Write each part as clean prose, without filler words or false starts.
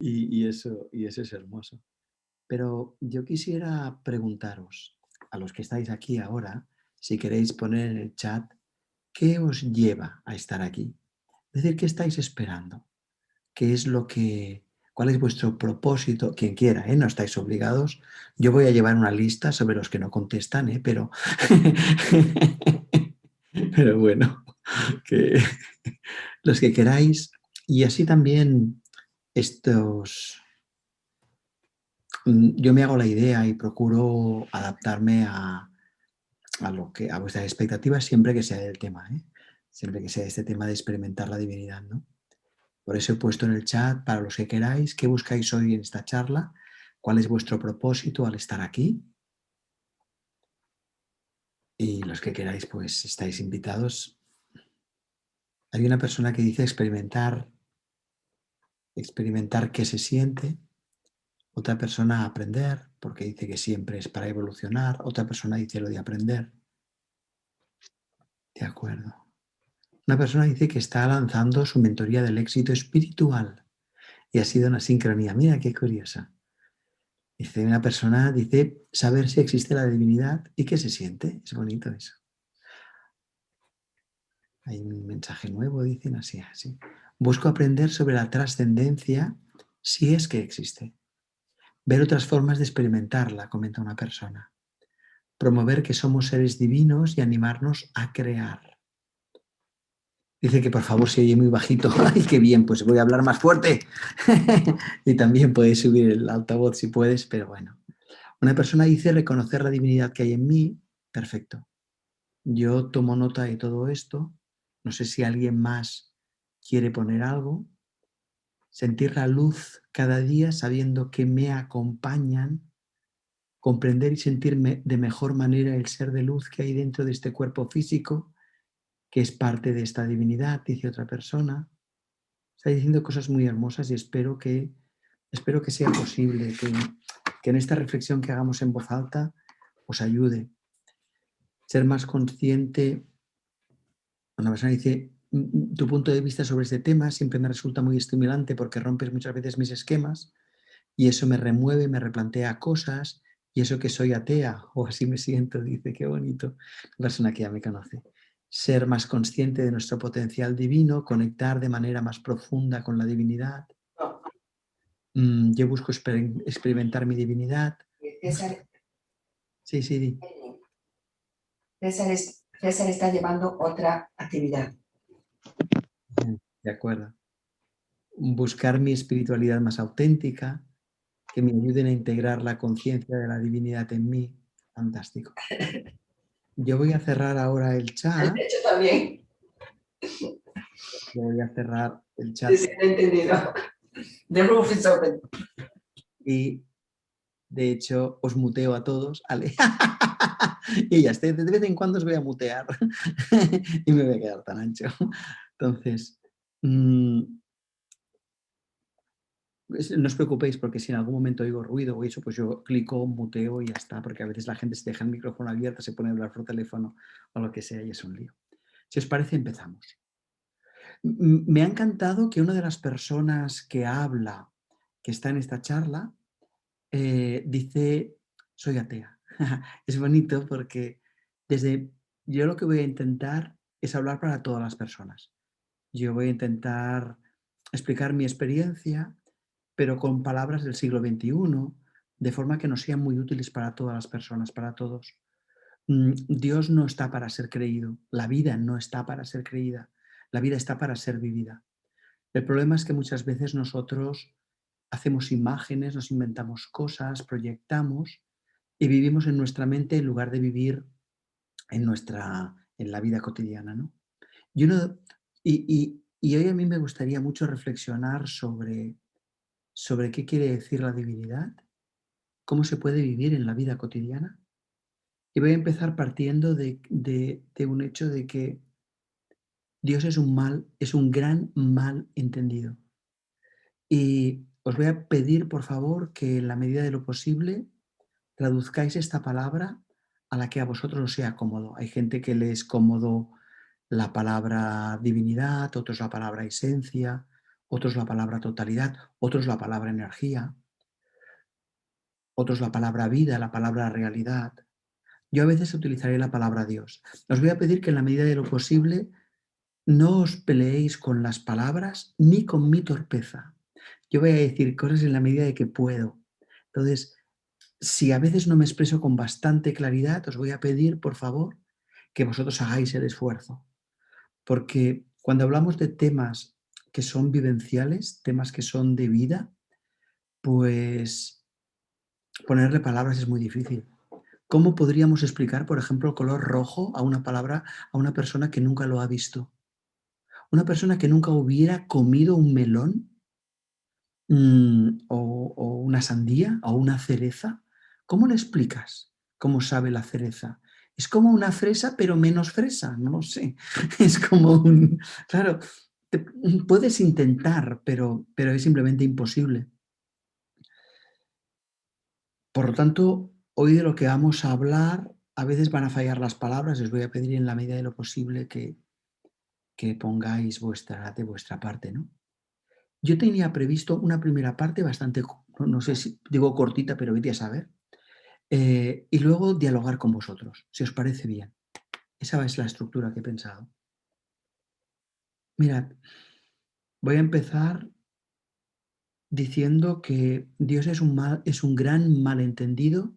y eso es hermoso. Pero yo quisiera preguntaros, a los que estáis aquí ahora, si queréis poner en el chat, ¿qué os lleva a estar aquí? Es decir, ¿qué estáis esperando? ¿Qué es lo que, cuál es vuestro propósito? Quien quiera, ¿eh? No estáis obligados. Yo voy a llevar una lista sobre los que no contestan, ¿eh? Pero bueno, que los que queráis. Y así también estos, yo me hago la idea y procuro adaptarme a lo que, a vuestras expectativas siempre que sea del tema, ¿eh? Siempre que sea este tema de experimentar la divinidad, ¿no? Por eso he puesto en el chat, para los que queráis, qué buscáis hoy en esta charla, cuál es vuestro propósito al estar aquí. Y los que queráis, pues estáis invitados. Hay una persona que dice experimentar qué se siente. Otra persona aprender, porque dice que siempre es para evolucionar. Otra persona dice lo de aprender. De acuerdo. Una persona dice que está lanzando su mentoría del éxito espiritual y ha sido una sincronía. Mira qué curiosa. Dice una persona, dice saber si existe la divinidad y qué se siente. Es bonito eso. Hay un mensaje nuevo, dicen así, así. Busco aprender sobre la trascendencia si es que existe. Ver otras formas de experimentarla, comenta una persona. Promover que somos seres divinos y animarnos a crear. Dice que por favor se oye muy bajito. ¡Ay, qué bien! Pues voy a hablar más fuerte. Y también puedes subir el altavoz si puedes, pero bueno. Una persona dice reconocer la divinidad que hay en mí. Perfecto. Yo tomo nota de todo esto. No sé si alguien más quiere poner algo. Sentir la luz cada día sabiendo que me acompañan. Comprender y sentirme de mejor manera el ser de luz que hay dentro de este cuerpo físico, que es parte de esta divinidad, dice otra persona. Está diciendo cosas muy hermosas y espero que sea posible, que en esta reflexión que hagamos en voz alta os ayude. Ser más consciente. Una persona dice, tu punto de vista sobre este tema siempre me resulta muy estimulante porque rompes muchas veces mis esquemas y eso me remueve, me replantea cosas y eso que soy atea o así me siento, dice, qué bonito. Una persona que ya me conoce. Ser más consciente de nuestro potencial divino, conectar de manera más profunda con la divinidad. Yo busco experimentar mi divinidad. César, Sí, sí, di. César está llevando otra actividad. De acuerdo. Buscar mi espiritualidad más auténtica, que me ayuden a integrar la conciencia de la divinidad en mí. Fantástico. Yo voy a cerrar ahora el El chat. techo también. Yo voy a cerrar el Sí, chat sí, lo he entendido. The roof is open. y de hecho os muteo a todos. Ale. Y ya esté, de vez en cuando os voy a mutear y me voy a quedar tan ancho. Entonces, no os preocupéis porque si en algún momento oigo ruido o eso, pues yo clico, muteo y ya está, porque a veces la gente se deja el micrófono abierto, se pone a hablar por teléfono o lo que sea y es un lío. Si os parece, empezamos. Me ha encantado que una de las personas que habla, que está en esta charla, dice, soy atea. Es bonito porque yo lo que voy a intentar es hablar para todas las personas. Yo voy a intentar explicar mi experiencia, pero con palabras del siglo XXI, de forma que nos sean muy útiles para todas las personas, para todos. Dios no está para ser creído, la vida no está para ser creída, la vida está para ser vivida. El problema es que muchas veces nosotros hacemos imágenes, nos inventamos cosas, proyectamos y vivimos en nuestra mente en lugar de vivir en la vida cotidiana, ¿no? Y, y hoy a mí me gustaría mucho reflexionar sobre qué quiere decir la divinidad, cómo se puede vivir en la vida cotidiana. Y voy a empezar partiendo de un hecho de que Dios es un gran mal entendido. Y os voy a pedir, por favor, que en la medida de lo posible traduzcáis esta palabra a la que a vosotros os sea cómodo. Hay gente que le es cómodo la palabra divinidad, otros la palabra esencia, otros la palabra totalidad, otros la palabra energía, otros la palabra vida, la palabra realidad. Yo a veces utilizaré la palabra Dios. Os voy a pedir que en la medida de lo posible no os peleéis con las palabras ni con mi torpeza. Yo voy a decir cosas en la medida de que puedo. Entonces, si a veces no me expreso con bastante claridad, os voy a pedir, por favor, que vosotros hagáis el esfuerzo. Porque cuando hablamos de temas que son vivenciales, temas que son de vida, pues ponerle palabras es muy difícil. ¿Cómo podríamos explicar, por ejemplo, el color rojo a una palabra, a una persona que nunca lo ha visto? Una persona que nunca hubiera comido un melón, o una sandía, o una cereza, ¿cómo le explicas cómo sabe la cereza? Es como una fresa, pero menos fresa, no lo sé. Es como un claro, te puedes intentar, pero es simplemente imposible. Por lo tanto, hoy de lo que vamos a hablar, a veces van a fallar las palabras, os voy a pedir en la medida de lo posible que pongáis de vuestra parte, ¿no? Yo tenía previsto una primera parte bastante, no sé si digo cortita, pero vete a saber, y luego dialogar con vosotros, si os parece bien. Esa es la estructura que he pensado. Mirad, voy a empezar diciendo que Dios es un gran malentendido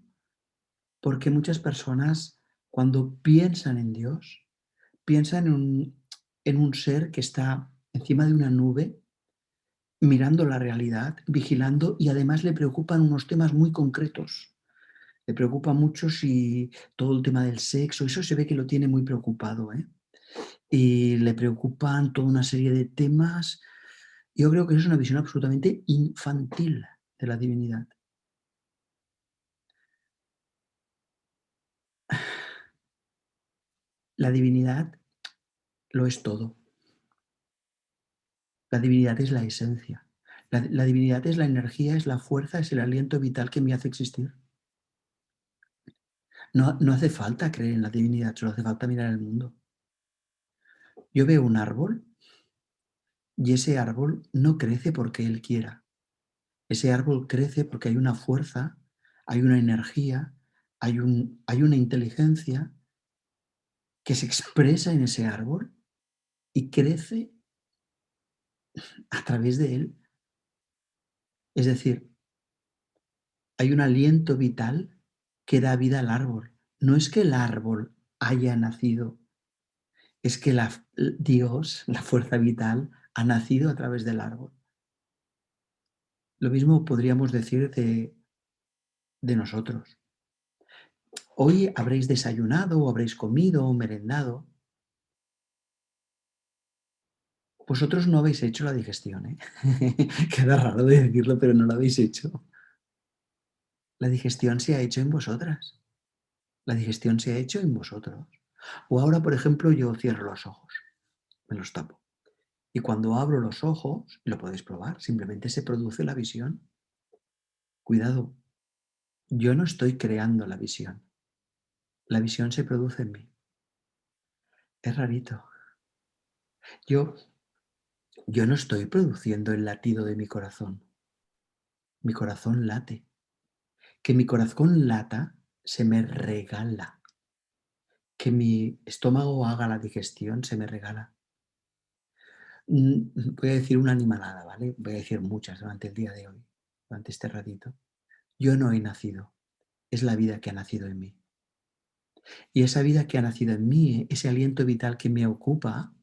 porque muchas personas cuando piensan en Dios, piensan en un ser que está encima de una nube mirando la realidad, vigilando y además le preocupan unos temas muy concretos. Le preocupa mucho si todo el tema del sexo, eso se ve que lo tiene muy preocupado, ¿eh? Y le preocupan toda una serie de temas. Yo creo que eso es una visión absolutamente infantil de la divinidad. La divinidad lo es todo. La divinidad es la esencia. La divinidad es la energía, es la fuerza, es el aliento vital que me hace existir. No hace falta creer en la divinidad, solo hace falta mirar el mundo. Yo veo un árbol y ese árbol no crece porque él quiera. Ese árbol crece porque hay una fuerza, hay una energía, hay una inteligencia que se expresa en ese árbol y crece a través de él. Es decir, hay un aliento vital que da vida al árbol. No es que el árbol haya nacido, es que Dios, la fuerza vital, ha nacido a través del árbol. Lo mismo podríamos decir de nosotros. Hoy habréis desayunado o habréis comido o merendado. Vosotros no habéis hecho la digestión, ¿eh? Queda raro de decirlo, pero no lo habéis hecho. La digestión se ha hecho en vosotras. La digestión se ha hecho en vosotros. O ahora, por ejemplo, yo cierro los ojos, me los tapo. Y cuando abro los ojos, lo podéis probar, simplemente se produce la visión. Cuidado, yo no estoy creando la visión. La visión se produce en mí. Es rarito. Yo, yo no estoy produciendo el latido de mi corazón. Mi corazón late. Que mi corazón lata se me regala. Que mi estómago haga la digestión se me regala. Voy a decir una animalada, ¿vale? Voy a decir muchas durante el día de hoy, durante este ratito. Yo no he nacido, es la vida que ha nacido en mí. Y esa vida que ha nacido en mí, ese aliento vital que me ocupa,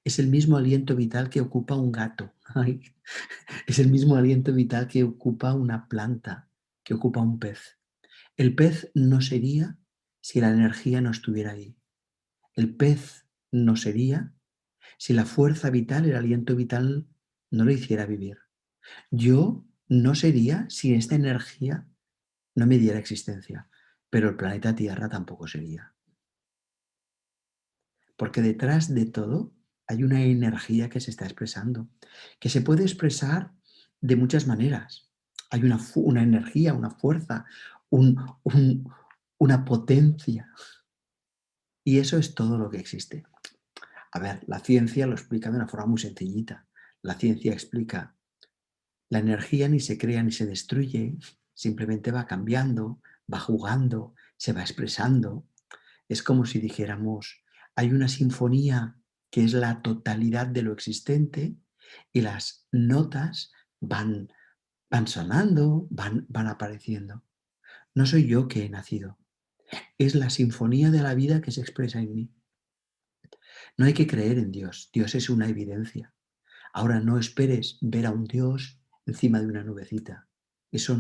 es el mismo aliento vital que ocupa un gato. Ay, es el mismo aliento vital que ocupa una planta, que ocupa un pez. El pez no sería si la energía no estuviera ahí. El pez no sería si la fuerza vital, el aliento vital, no lo hiciera vivir. Yo no sería si esta energía no me diera existencia, pero el planeta Tierra tampoco sería. Porque detrás de todo hay una energía que se está expresando, que se puede expresar de muchas maneras. Hay una energía, una fuerza, un- un- una potencia, y eso es todo lo que existe. A ver, la ciencia lo explica de una forma muy sencillita. La ciencia explica, la energía ni se crea ni se destruye, simplemente va cambiando, va jugando, se va expresando. Es como si dijéramos, hay una sinfonía que es la totalidad de lo existente y las notas van sonando, van apareciendo. No soy yo que he nacido, es la sinfonía de la vida que se expresa en mí. No hay que creer en Dios, Dios es una evidencia. Ahora no esperes ver a un Dios encima de una nubecita. Eso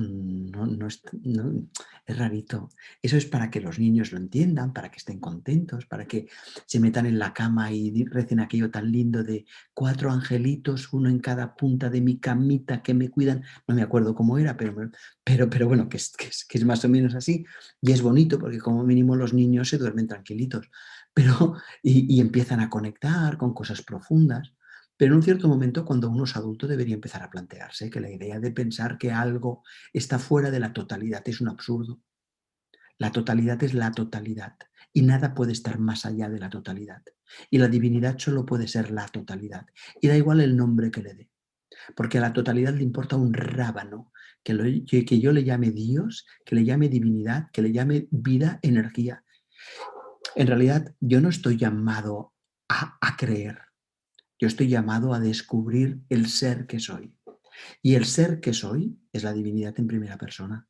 es rarito. Eso es para que los niños lo entiendan, para que estén contentos, para que se metan en la cama y recen aquello tan lindo de 4 angelitos, uno en cada punta de mi camita que me cuidan. No me acuerdo cómo era, pero bueno, que es más o menos así. Y es bonito porque como mínimo los niños se duermen tranquilitos. Pero, y empiezan a conectar con cosas profundas. Pero en un cierto momento, cuando uno es adulto, debería empezar a plantearse que la idea de pensar que algo está fuera de la totalidad es un absurdo. La totalidad es la totalidad y nada puede estar más allá de la totalidad. Y la divinidad solo puede ser la totalidad. Y da igual el nombre que le dé, porque a la totalidad le importa un rábano, que yo le llame Dios, que le llame divinidad, que le llame vida, energía. En realidad, yo no estoy llamado a creer. Yo estoy llamado a descubrir el ser que soy. Y el ser que soy es la divinidad en primera persona.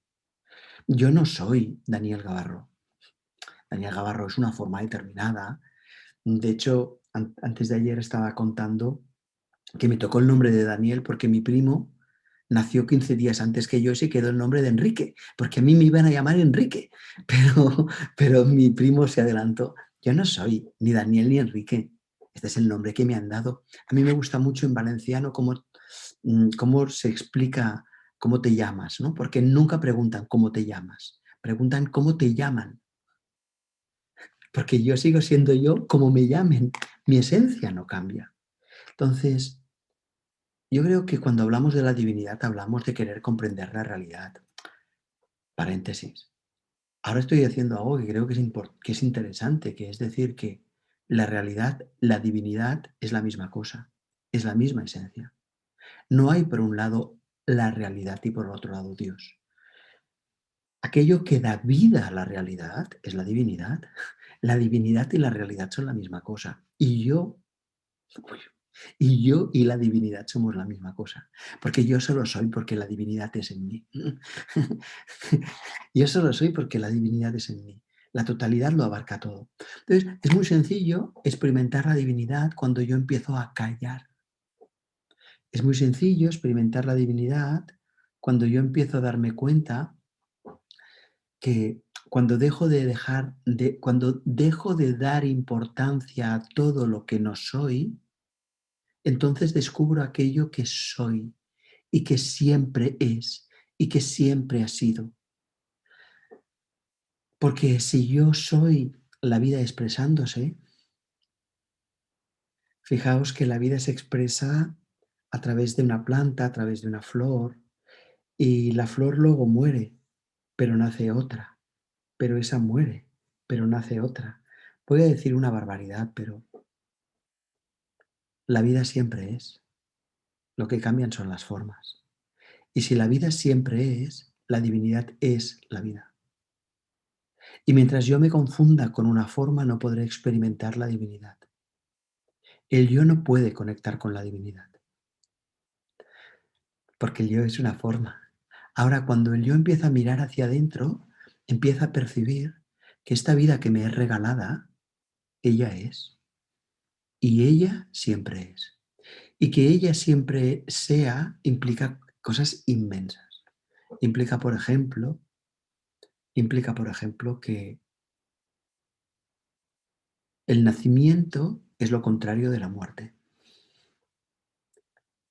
Yo no soy Daniel Gavarro. Daniel Gavarro es una forma determinada. De hecho, antes de ayer estaba contando que me tocó el nombre de Daniel porque mi primo nació 15 días antes que yo y se quedó el nombre de Enrique, porque a mí me iban a llamar Enrique, pero mi primo se adelantó. Yo no soy ni Daniel ni Enrique. Este es el nombre que me han dado. A mí me gusta mucho en valenciano cómo se explica cómo te llamas, ¿no? Porque nunca preguntan cómo te llamas, preguntan cómo te llaman, porque yo sigo siendo yo como me llamen, mi esencia no cambia. Entonces, yo creo que cuando hablamos de la divinidad hablamos de querer comprender la realidad. Paréntesis. Ahora estoy haciendo algo que creo que es interesante, que es decir que la realidad, la divinidad es la misma cosa, es la misma esencia. No hay por un lado la realidad y por el otro lado Dios. Aquello que da vida a la realidad es la divinidad. La divinidad y la realidad son la misma cosa. Y yo y la divinidad somos la misma cosa. Porque yo solo soy porque la divinidad es en mí. Yo solo soy porque la divinidad es en mí. La totalidad lo abarca todo. Entonces, es muy sencillo experimentar la divinidad cuando yo empiezo a callar. Es muy sencillo experimentar la divinidad cuando yo empiezo a darme cuenta que cuando dejo de dar importancia a todo lo que no soy, entonces descubro aquello que soy y que siempre es y que siempre ha sido. Porque si yo soy la vida expresándose, fijaos que la vida se expresa a través de una planta, a través de una flor, y la flor luego muere, pero nace otra, pero esa muere, pero nace otra. Voy a decir una barbaridad, pero la vida siempre es. Lo que cambian son las formas. Y si la vida siempre es, la divinidad es la vida. Y mientras yo me confunda con una forma, no podré experimentar la divinidad. El yo no puede conectar con la divinidad, porque el yo es una forma. Ahora, cuando el yo empieza a mirar hacia adentro, empieza a percibir que esta vida que me es regalada, ella es. Y ella siempre es. Y que ella siempre sea implica cosas inmensas. Implica, por ejemplo, que el nacimiento es lo contrario de la muerte,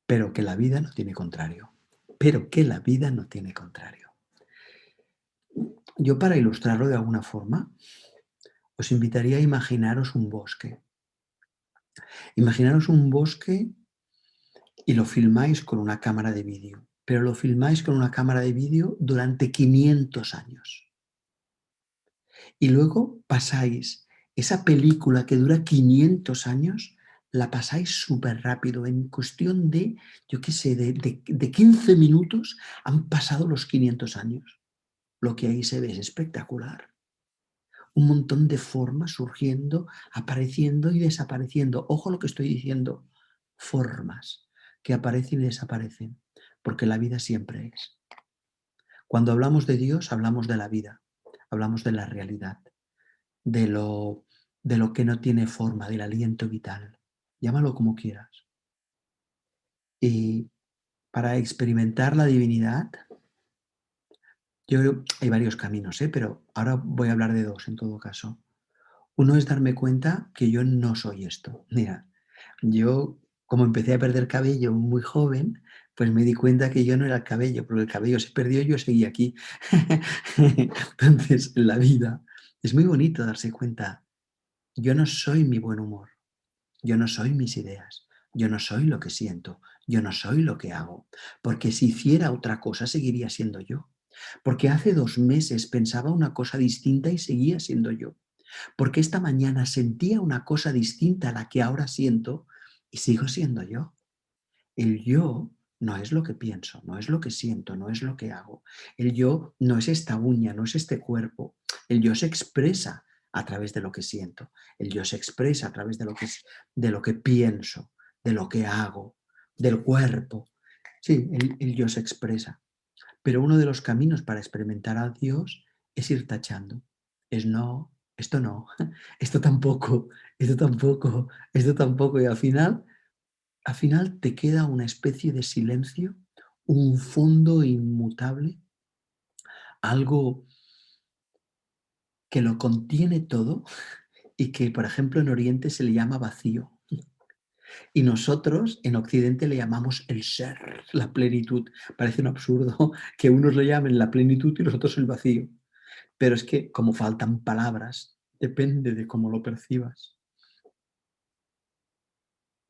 pero que la vida no tiene contrario. Pero que la vida no tiene contrario. Yo, para ilustrarlo de alguna forma, os invitaría a imaginaros un bosque. Imaginaros un bosque y lo filmáis con una cámara de vídeo, pero lo filmáis con una cámara de vídeo durante 500 años. Y luego pasáis esa película que dura 500 años, la pasáis súper rápido. En cuestión de, yo qué sé, de 15 minutos han pasado los 500 años. Lo que ahí se ve es espectacular. Un montón de formas surgiendo, apareciendo y desapareciendo. Ojo lo que estoy diciendo, formas que aparecen y desaparecen, porque la vida siempre es. Cuando hablamos de Dios, hablamos de la vida, hablamos de la realidad, de lo, de lo que no tiene forma, del aliento vital. Llámalo como quieras. Y para experimentar la divinidad, yo creo hay varios caminos, pero ahora voy a hablar de dos en todo caso. Uno es darme cuenta que yo no soy esto. Mira, yo como empecé a perder cabello muy joven, pues me di cuenta que yo no era el cabello, porque el cabello se perdió y yo seguí aquí. Entonces, en la vida es muy bonito darse cuenta, yo no soy mi buen humor, yo no soy mis ideas, yo no soy lo que siento, yo no soy lo que hago, porque si hiciera otra cosa seguiría siendo yo. Porque hace 2 meses pensaba una cosa distinta y seguía siendo yo. Porque esta mañana sentía una cosa distinta a la que ahora siento y sigo siendo yo. El yo no es lo que pienso, no es lo que siento, no es lo que hago. El yo no es esta uña, no es este cuerpo. El yo se expresa a través de lo que siento. El yo se expresa a través de lo que pienso, de lo que hago, del cuerpo. Sí, el yo se expresa. Pero uno de los caminos para experimentar a Dios es ir tachando. Es no, esto tampoco, esto tampoco, esto tampoco. Y al final te queda una especie de silencio, un fondo inmutable, algo que lo contiene todo y que, por ejemplo, en Oriente se le llama vacío. Y nosotros en Occidente le llamamos el ser, la plenitud. Parece un absurdo que unos le llamen la plenitud y los otros el vacío. Pero es que como faltan palabras, depende de cómo lo percibas.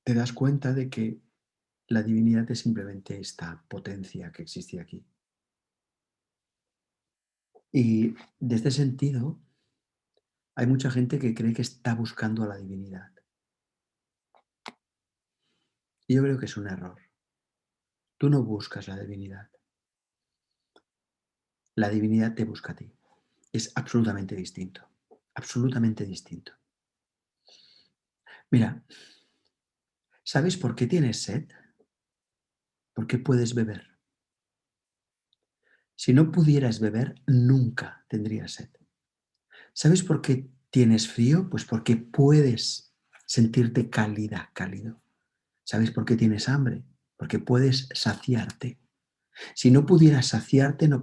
Te das cuenta de que la divinidad es simplemente esta potencia que existe aquí. Y de este sentido, hay mucha gente que cree que está buscando a la divinidad. Y yo creo que es un error. Tú no buscas la divinidad. La divinidad te busca a ti. Es absolutamente distinto. Absolutamente distinto. Mira, ¿sabes por qué tienes sed? ¿Por qué puedes beber? Si no pudieras beber, nunca tendrías sed. ¿Sabes por qué tienes frío? Pues porque puedes sentirte cálida, cálido. ¿Sabes por qué tienes hambre? Porque puedes saciarte. Si no pudieras saciarte, no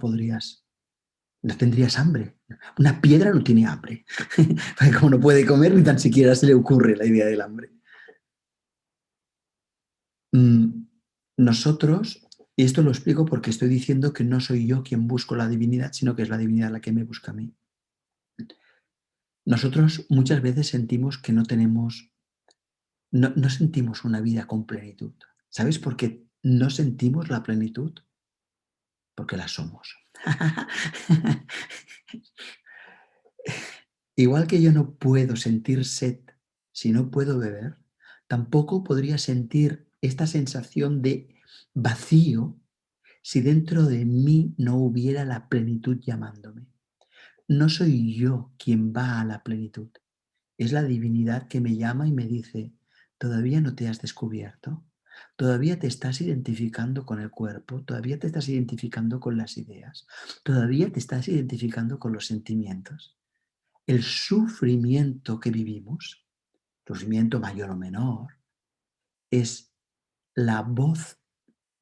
tendrías hambre. Una piedra no tiene hambre. Porque como no puede comer, ni tan siquiera se le ocurre la idea del hambre. Nosotros, y esto lo explico porque estoy diciendo que no soy yo quien busco la divinidad, sino que es la divinidad la que me busca a mí. Nosotros muchas veces sentimos que no sentimos una vida con plenitud. ¿Sabes por qué no sentimos la plenitud? Porque la somos. Igual que yo no puedo sentir sed si no puedo beber, tampoco podría sentir esta sensación de vacío si dentro de mí no hubiera la plenitud llamándome. No soy yo quien va a la plenitud, es la divinidad que me llama y me dice, ¿todavía no te has descubierto? ¿Todavía te estás identificando con el cuerpo? ¿Todavía te estás identificando con las ideas? ¿Todavía te estás identificando con los sentimientos? El sufrimiento que vivimos, sufrimiento mayor o menor, es la voz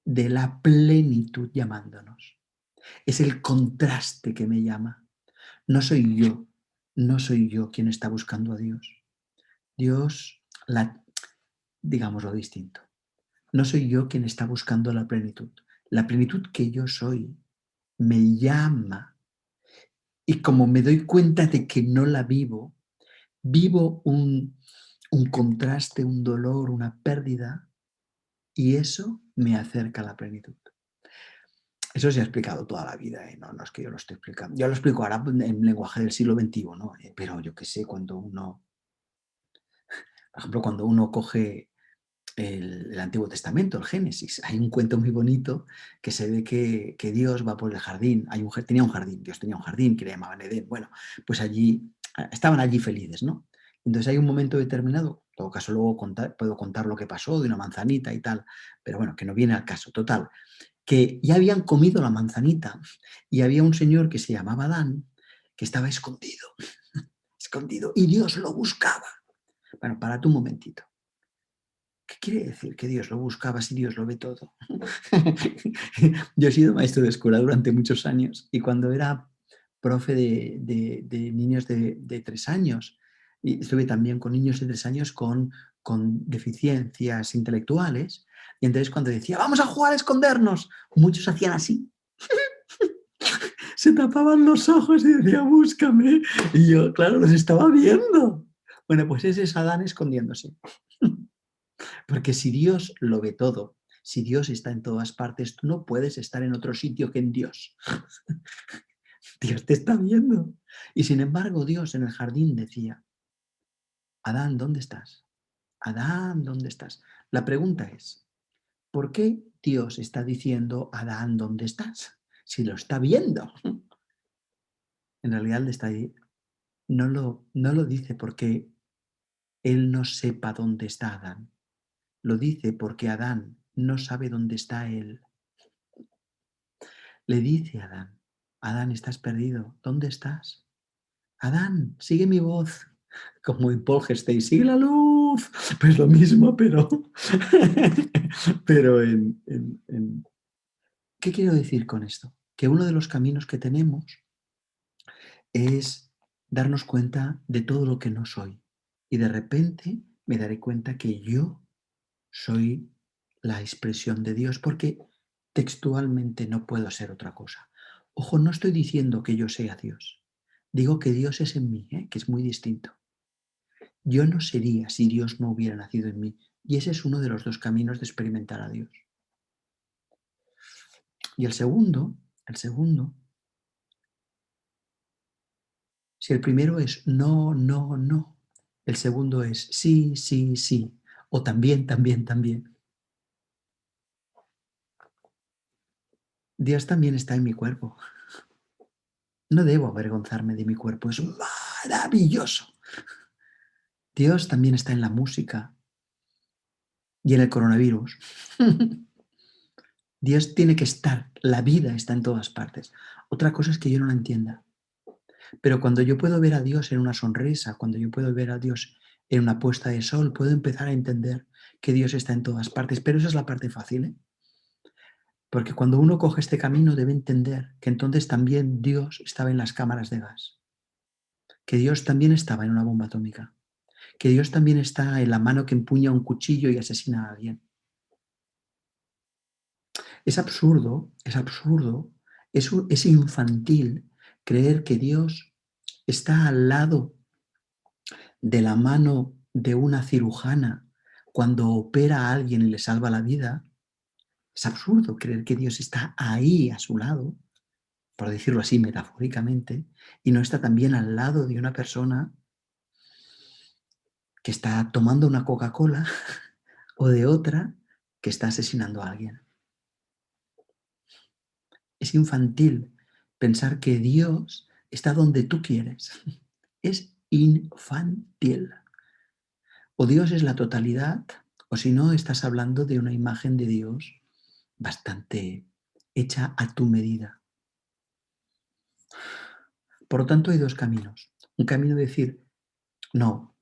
de la plenitud llamándonos. Es el contraste que me llama. No soy yo, no soy yo quien está buscando a Dios. Dios, digámoslo distinto. No soy yo quien está buscando la plenitud. La plenitud que yo soy me llama y como me doy cuenta de que no la vivo, vivo un contraste, un dolor, una pérdida y eso me acerca a la plenitud. Eso se ha explicado toda la vida, no es que yo lo esté explicando. Yo lo explico ahora en lenguaje del siglo XXI, pero yo qué sé, Por ejemplo, cuando uno coge el Antiguo Testamento, el Génesis, hay un cuento muy bonito que se ve que Dios va por el jardín, tenía un jardín, Dios tenía un jardín que le llamaban Edén, bueno, pues allí, estaban allí felices, ¿no? Entonces hay un momento determinado, en todo caso luego puedo contar lo que pasó de una manzanita y tal, pero bueno, que no viene al caso, total, que ya habían comido la manzanita y había un señor que se llamaba Adán, que estaba escondido, escondido, y Dios lo buscaba. Bueno, párate un momentito. ¿Qué quiere decir que Dios lo buscaba si Dios lo ve todo? Yo he sido maestro de escuela durante muchos años y cuando era profe de niños de 3 años, y estuve también con niños de 3 años con deficiencias intelectuales, y entonces cuando decía, vamos a jugar a escondernos, muchos hacían así, se tapaban los ojos y decía, búscame, y yo, claro, los estaba viendo. Bueno, pues ese es Adán escondiéndose. Porque si Dios lo ve todo, si Dios está en todas partes, tú no puedes estar en otro sitio que en Dios. Dios te está viendo. Y sin embargo, Dios en el jardín decía, Adán, ¿dónde estás? Adán, ¿dónde estás? La pregunta es, ¿por qué Dios está diciendo, Adán, ¿dónde estás? Si lo está viendo. En realidad le está, no lo dice porque él no sepa dónde está Adán. Lo dice porque Adán no sabe dónde está él. Le dice a Adán, Adán, estás perdido, ¿dónde estás? Adán, sigue mi voz, como en Polgestei, sigue la luz. Pues lo mismo, pero, pero ¿Qué quiero decir con esto? Que uno de los caminos que tenemos es darnos cuenta de todo lo que no soy. Y de repente me daré cuenta que yo soy la expresión de Dios, porque textualmente no puedo ser otra cosa. Ojo, no estoy diciendo que yo sea Dios. Digo que Dios es en mí, que es muy distinto. Yo no sería si Dios no hubiera nacido en mí. Y ese es uno de los dos caminos de experimentar a Dios. Y el segundo, si el primero es no, no, no, el segundo es sí, sí, sí, o también, también, también. Dios también está en mi cuerpo. No debo avergonzarme de mi cuerpo, es maravilloso. Dios también está en la música y en el coronavirus. Dios tiene que estar, la vida está en todas partes. Otra cosa es que yo no la entienda. Pero cuando yo puedo ver a Dios en una sonrisa, cuando yo puedo ver a Dios en una puesta de sol, puedo empezar a entender que Dios está en todas partes. Pero esa es la parte fácil, ¿eh? Porque cuando uno coge este camino debe entender que entonces también Dios estaba en las cámaras de gas, que Dios también estaba en una bomba atómica, que Dios también está en la mano que empuña un cuchillo y asesina a alguien. Es absurdo, es infantil creer que Dios está al lado de la mano de una cirujana cuando opera a alguien y le salva la vida. Es absurdo creer que Dios está ahí a su lado, por decirlo así metafóricamente, y no está también al lado de una persona que está tomando una Coca-Cola o de otra que está asesinando a alguien. Es infantil pensar que Dios está donde tú quieres. Es infantil. O Dios es la totalidad, o si no, estás hablando de una imagen de Dios bastante hecha a tu medida. Por lo tanto, hay dos caminos. Un camino de decir, no,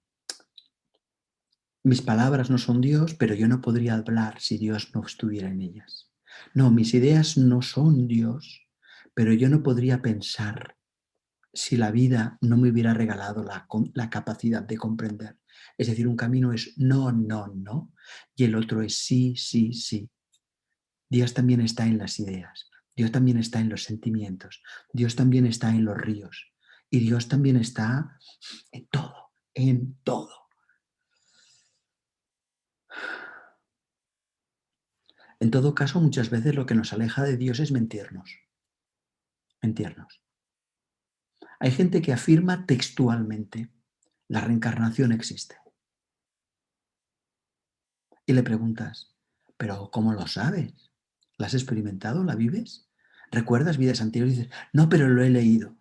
mis palabras no son Dios, pero yo no podría hablar si Dios no estuviera en ellas. No, mis ideas no son Dios, pero yo no podría pensar si la vida no me hubiera regalado la capacidad de comprender. Es decir, un camino es no, no, no, y el otro es sí, sí, sí. Dios también está en las ideas, Dios también está en los sentimientos, Dios también está en los ríos, y Dios también está en todo, en todo. En todo caso, muchas veces lo que nos aleja de Dios es mentirnos, mentirnos. Hay gente que afirma textualmente, la reencarnación existe. Y le preguntas, ¿pero cómo lo sabes? ¿La has experimentado? ¿La vives? ¿Recuerdas vidas anteriores? Y dices, no, pero lo he leído.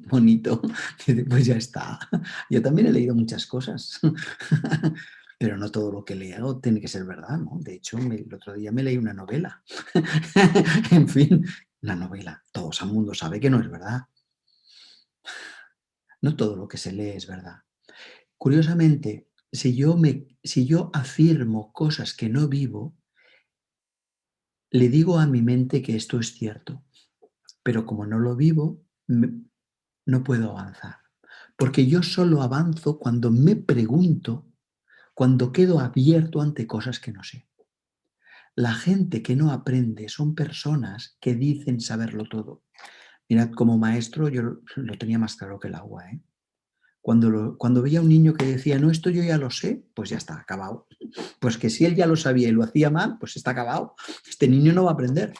Bonito. Dice, pues ya está. Yo también he leído muchas cosas, pero no todo lo que leo tiene que ser verdad, ¿no? De hecho, el otro día me leí una novela. En fin, una novela. Todo el mundo sabe que no es verdad. No todo lo que se lee es verdad. Curiosamente, si yo afirmo cosas que no vivo, le digo a mi mente que esto es cierto, pero como no lo vivo, no puedo avanzar. Porque yo solo avanzo cuando me pregunto, cuando quedo abierto ante cosas que no sé. La gente que no aprende son personas que dicen saberlo todo. Mirad, como maestro yo lo tenía más claro que el agua, ¿eh? Cuando veía a un niño que decía, no, esto yo ya lo sé, pues ya está, acabado. Pues que si él ya lo sabía y lo hacía mal, pues está acabado. Este niño no va a aprender.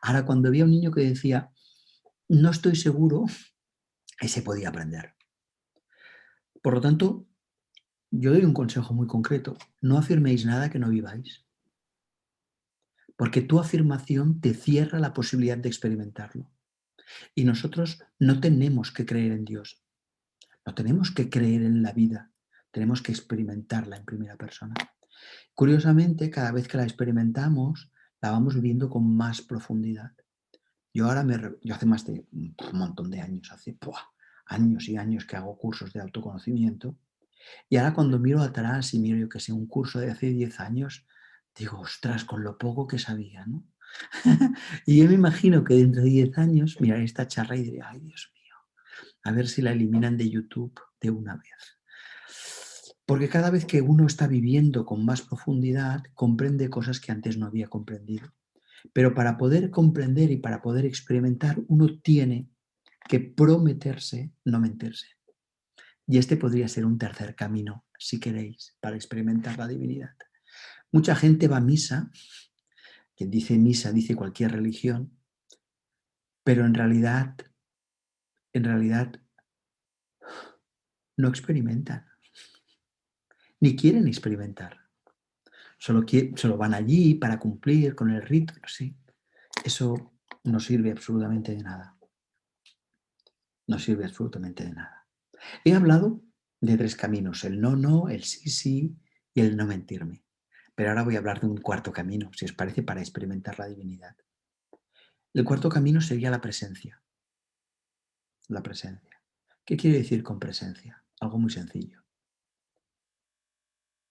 Ahora, cuando veía a un niño que decía, no estoy seguro, ese podía aprender. Por lo tanto, yo doy un consejo muy concreto. No afirméis nada que no viváis, porque tu afirmación te cierra la posibilidad de experimentarlo. Y nosotros no tenemos que creer en Dios, no tenemos que creer en la vida, tenemos que experimentarla en primera persona. Curiosamente, cada vez que la experimentamos, la vamos viviendo con más profundidad. Yo hace más de un montón de años, hace años y años que hago cursos de autoconocimiento, y ahora cuando miro atrás y miro, yo que sé, un curso de hace 10 años, digo, ostras, con lo poco que sabía, ¿no? Y yo me imagino que dentro de 10 años miraré esta charla y diré, ay, Dios mío, a ver si la eliminan de YouTube de una vez. Porque cada vez que uno está viviendo con más profundidad, comprende cosas que antes no había comprendido. Pero para poder comprender y para poder experimentar, uno tiene que prometerse no mentirse. Y este podría ser un tercer camino, si queréis, para experimentar la divinidad. Mucha gente va a misa, quien dice misa dice cualquier religión, pero en realidad no experimentan, ni quieren experimentar. Solo van allí para cumplir con el rito, sí. Eso no sirve absolutamente de nada. No sirve absolutamente de nada. He hablado de tres caminos, el no, no, el sí, sí y el no mentirme. Pero ahora voy a hablar de un cuarto camino, si os parece, para experimentar la divinidad. El cuarto camino sería la presencia. La presencia. ¿Qué quiere decir con presencia? Algo muy sencillo.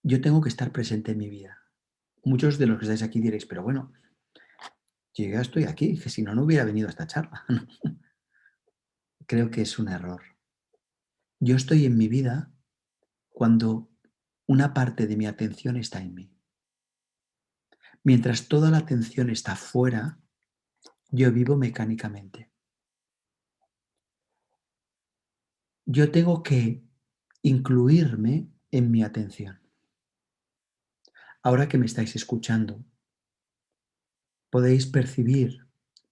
Yo tengo que estar presente en mi vida. Muchos de los que estáis aquí diréis, pero bueno, yo ya estoy aquí, que si no, no hubiera venido a esta charla. Creo que es un error. Yo estoy en mi vida cuando una parte de mi atención está en mí. Mientras toda la atención está fuera, yo vivo mecánicamente. Yo tengo que incluirme en mi atención. Ahora que me estáis escuchando, podéis percibir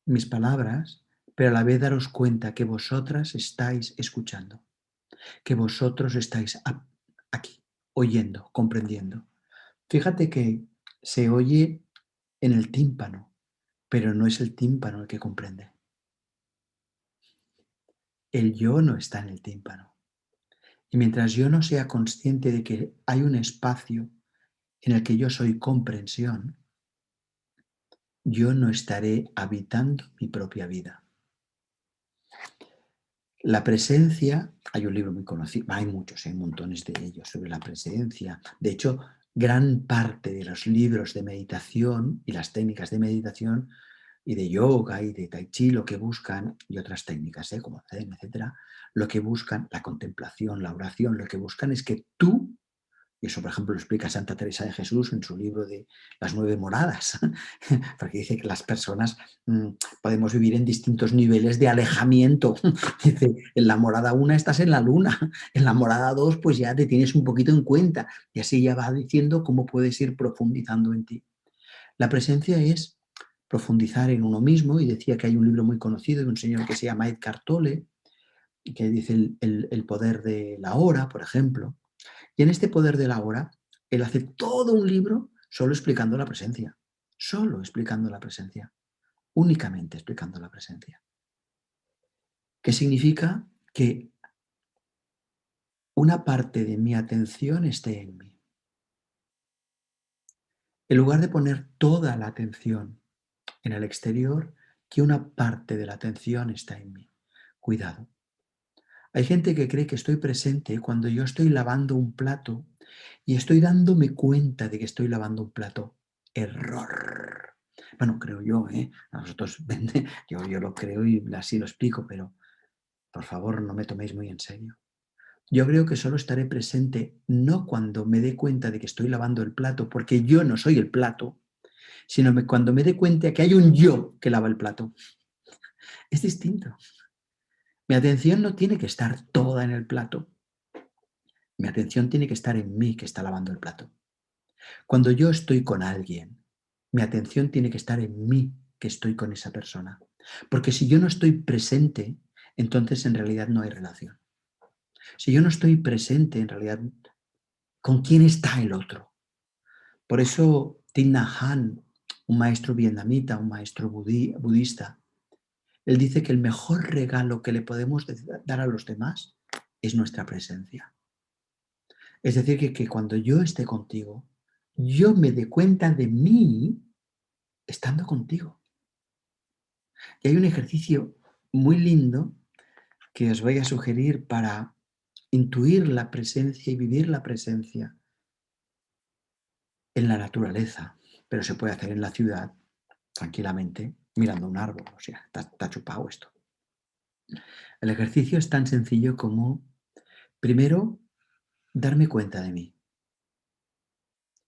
mis palabras, pero a la vez daros cuenta que vosotras estáis escuchando, que vosotros estáis aquí, oyendo, comprendiendo. Fíjate que se oye en el tímpano, pero no es el tímpano el que comprende. El yo no está en el tímpano. Y mientras yo no sea consciente de que hay un espacio en el que yo soy comprensión, yo no estaré habitando mi propia vida. La presencia, hay un libro muy conocido, hay muchos, hay montones de ellos sobre la presencia. De hecho, gran parte de los libros de meditación y las técnicas de meditación y de yoga y de tai chi lo que buscan, y otras técnicas como Zen, etcétera, lo que buscan, la contemplación, la oración, lo que buscan es que tú, y eso por ejemplo lo explica Santa Teresa de Jesús en su libro de las 9 moradas, porque dice que las personas podemos vivir en distintos niveles de alejamiento. Dice, en la morada 1 estás en la luna, en la morada 2 pues ya te tienes un poquito en cuenta, y así ya va diciendo cómo puedes ir profundizando en ti. La presencia es profundizar en uno mismo, y decía que hay un libro muy conocido de un señor que se llama Eckhart Tolle, que dice el poder de la hora, por ejemplo. Y en este poder de la hora Él hace todo un libro solo explicando la presencia, solo explicando la presencia, únicamente explicando la presencia. ¿Qué significa? Que una parte de mi atención esté en mí. En lugar de poner toda la atención en el exterior, que una parte de la atención está en mí. Cuidado. Hay gente que cree que estoy presente cuando yo estoy lavando un plato y estoy dándome cuenta de que estoy lavando un plato. Error. Bueno, creo yo, ¿eh? A nosotros, yo lo creo y así lo explico, pero por favor no me toméis muy en serio. Yo creo que solo estaré presente no cuando me dé cuenta de que estoy lavando el plato, porque yo no soy el plato, sino cuando me dé cuenta que hay un yo que lava el plato. Es distinto. Mi atención no tiene que estar toda en el plato. Mi atención tiene que estar en mí que está lavando el plato. Cuando yo estoy con alguien, mi atención tiene que estar en mí que estoy con esa persona. Porque si yo no estoy presente, entonces en realidad no hay relación. Si yo no estoy presente, en realidad, ¿con quién está el otro? Por eso Thich Nhat Hanh, un maestro vietnamita, un maestro budista, él dice que el mejor regalo que le podemos dar a los demás es nuestra presencia. Es decir, que cuando yo esté contigo, yo me dé cuenta de mí estando contigo. Y hay un ejercicio muy lindo que os voy a sugerir para intuir la presencia y vivir la presencia en la naturaleza, pero se puede hacer en la ciudad tranquilamente mirando un árbol, o sea, está chupado esto. El ejercicio es tan sencillo como, primero, darme cuenta de mí.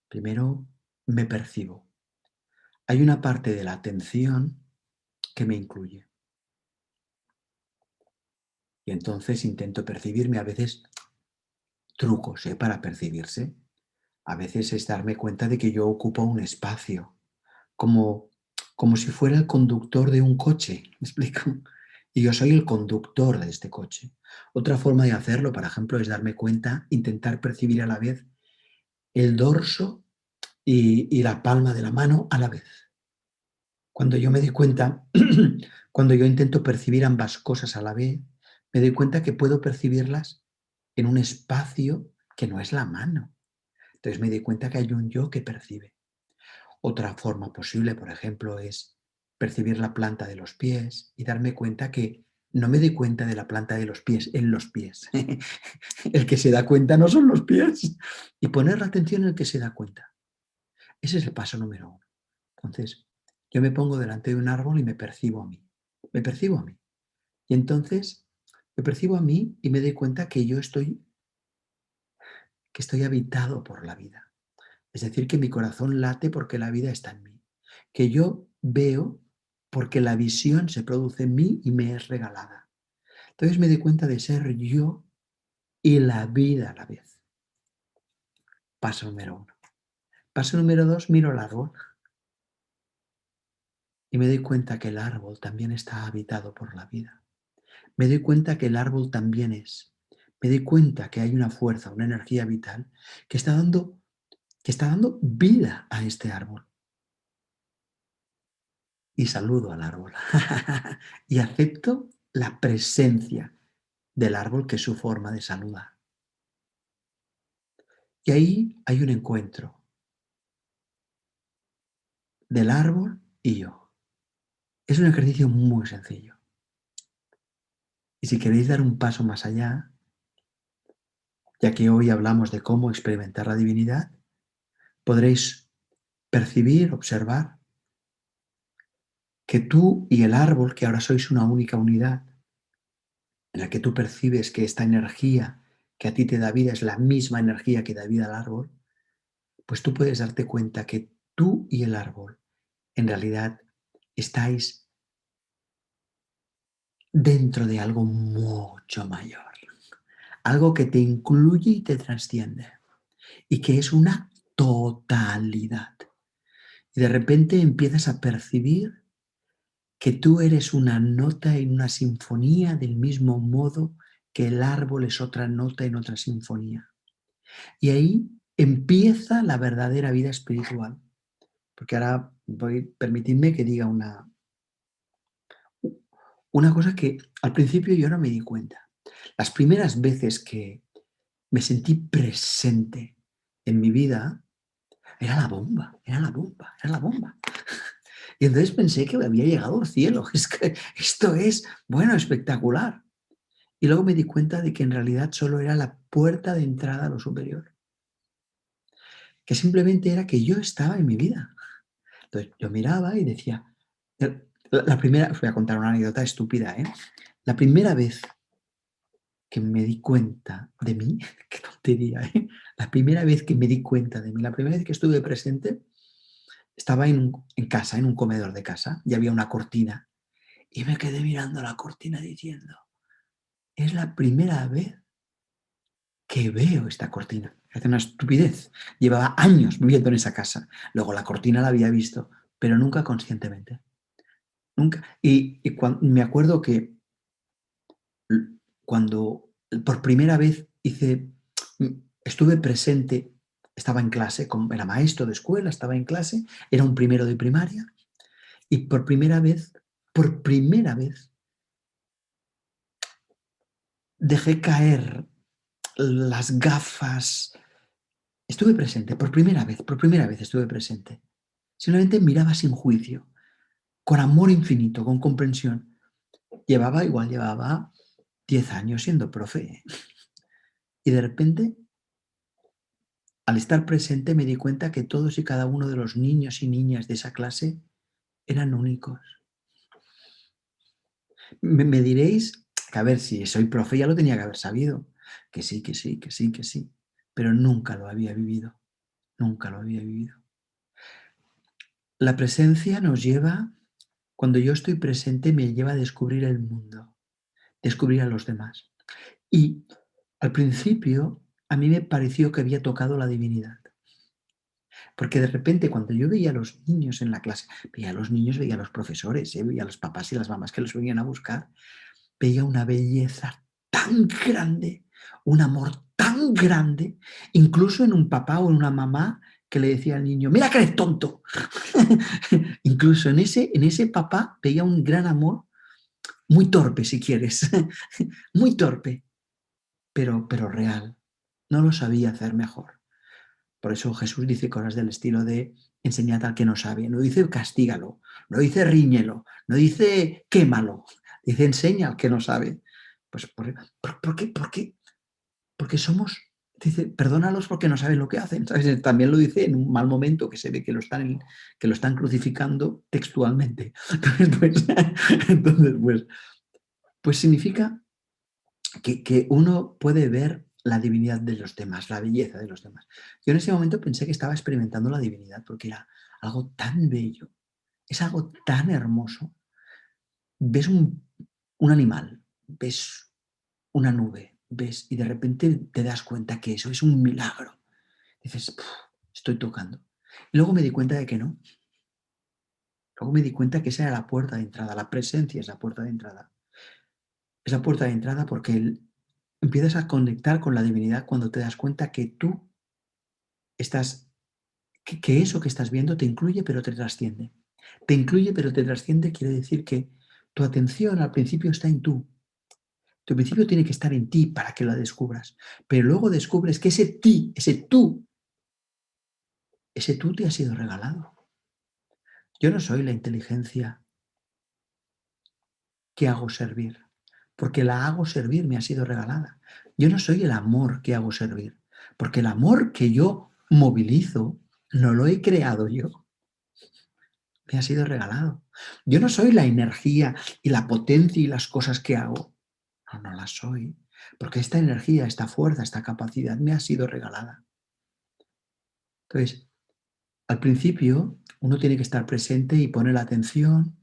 Primero, me percibo. Hay una parte de la atención que me incluye. Y entonces intento percibirme, a veces trucos para percibirse. A veces es darme cuenta de que yo ocupo un espacio, como, como si fuera el conductor de un coche, ¿me explico? Y yo soy el conductor de este coche. Otra forma de hacerlo, por ejemplo, es darme cuenta, intentar percibir a la vez el dorso y la palma de la mano a la vez. Cuando yo me doy cuenta, cuando yo intento percibir ambas cosas a la vez, me doy cuenta que puedo percibirlas en un espacio que no es la mano. Entonces me doy cuenta que hay un yo que percibe. Otra forma posible, por ejemplo, es percibir la planta de los pies y darme cuenta que no me doy cuenta de la planta de los pies en los pies. El que se da cuenta no son los pies. Y poner la atención en el que se da cuenta. Ese es el paso número uno. Entonces, yo me pongo delante de un árbol y me percibo a mí. Me percibo a mí. Y entonces me percibo a mí y me doy cuenta que estoy habitado por la vida. Es decir, que mi corazón late porque la vida está en mí. Que yo veo porque la visión se produce en mí y me es regalada. Entonces me doy cuenta de ser yo y la vida a la vez. Paso número uno. Paso número dos, miro el árbol y me doy cuenta que el árbol también está habitado por la vida. Me doy cuenta que el árbol también es. Me doy cuenta que hay una fuerza, una energía vital que está dando vida a este árbol. Y saludo al árbol. Y acepto la presencia del árbol, que es su forma de saludar. Y ahí hay un encuentro del árbol y yo. Es un ejercicio muy sencillo. Y si queréis dar un paso más allá, ya que hoy hablamos de cómo experimentar la divinidad, podréis percibir, observar que tú y el árbol, que ahora sois una única unidad, en la que tú percibes que esta energía que a ti te da vida es la misma energía que da vida al árbol, pues tú puedes darte cuenta que tú y el árbol en realidad estáis dentro de algo mucho mayor, algo que te incluye y te trasciende y que es una totalidad. Y de repente empiezas a percibir que tú eres una nota en una sinfonía del mismo modo que el árbol es otra nota en otra sinfonía. Y ahí empieza la verdadera vida espiritual. Porque ahora permitidme que diga una cosa que al principio yo no me di cuenta. Las primeras veces que me sentí presente en mi vida, era la bomba, era la bomba, era la bomba. Y entonces pensé que había llegado al cielo. Es que esto es, bueno, espectacular. Y luego me di cuenta de que en realidad solo era la puerta de entrada a lo superior. Que simplemente era que yo estaba en mi vida. Entonces yo miraba y decía, la primera, os voy a contar una anécdota estúpida, ¿eh? La primera vez que me di cuenta de mí, qué tontería, ¿eh? La primera vez que me di cuenta de mí, la primera vez que estuve presente, estaba en casa, en un comedor de casa, y había una cortina, y me quedé mirando la cortina diciendo, es la primera vez que veo esta cortina. Es una estupidez. Llevaba años viviendo en esa casa. Luego la cortina la había visto, pero nunca conscientemente. Nunca. Me acuerdo que cuando por primera vez estuve presente, estaba en clase, era maestro de escuela, estaba en clase, era un primero de primaria, y por primera vez, dejé caer las gafas. Estuve presente, por primera vez estuve presente. Simplemente miraba sin juicio, con amor infinito, con comprensión. Llevaba 10 años siendo profe. Y de repente, al estar presente, me di cuenta que todos y cada uno de los niños y niñas de esa clase eran únicos. Me diréis que a ver, si soy profe ya lo tenía que haber sabido. Que sí, que sí, que sí, que sí. Pero nunca lo había vivido. Nunca lo había vivido. La presencia nos lleva, cuando yo estoy presente, me lleva a descubrir el mundo, descubrir a los demás. Y al principio a mí me pareció que había tocado la divinidad. Porque de repente cuando yo veía a los niños en la clase, veía a los niños, veía a los profesores, veía a los papás y las mamás que los venían a buscar, veía una belleza tan grande, un amor tan grande, incluso en un papá o en una mamá que le decía al niño, mira que eres tonto. Incluso en ese papá veía un gran amor, muy torpe si quieres, muy torpe, pero real. No lo sabía hacer mejor. Por eso Jesús dice cosas del estilo de enseñad al que no sabe. No dice castígalo, no dice ríñelo, no dice quémalo, dice enseña al que no sabe. Pues ¿por qué? Porque somos, dice, perdónalos porque no saben lo que hacen. ¿Sabes? También lo dice en un mal momento que se ve que lo están crucificando textualmente. Entonces, pues significa que uno puede ver la divinidad de los demás, la belleza de los demás. Yo en ese momento pensé que estaba experimentando la divinidad porque era algo tan bello, es algo tan hermoso. Ves un animal, ves una nube, ves y de repente te das cuenta que eso es un milagro. Dices, estoy tocando. Y luego me di cuenta de que no. Luego me di cuenta que esa era la puerta de entrada, la presencia es la puerta de entrada. Es la puerta de entrada porque empiezas a conectar con la divinidad cuando te das cuenta que tú estás, que eso que estás viendo te incluye pero te trasciende. Te incluye pero te trasciende quiere decir que tu atención al principio está en tú. Tu principio tiene que estar en ti para que la descubras. Pero luego descubres que ese ti, ese tú te ha sido regalado. Yo no soy la inteligencia que hago servir, porque la hago servir me ha sido regalada. Yo no soy el amor que hago servir, porque el amor que yo movilizo no lo he creado yo, me ha sido regalado. Yo no soy la energía y la potencia y las cosas que hago, no las soy, porque esta energía, esta fuerza, esta capacidad me ha sido regalada. Entonces, al principio uno tiene que estar presente y poner la atención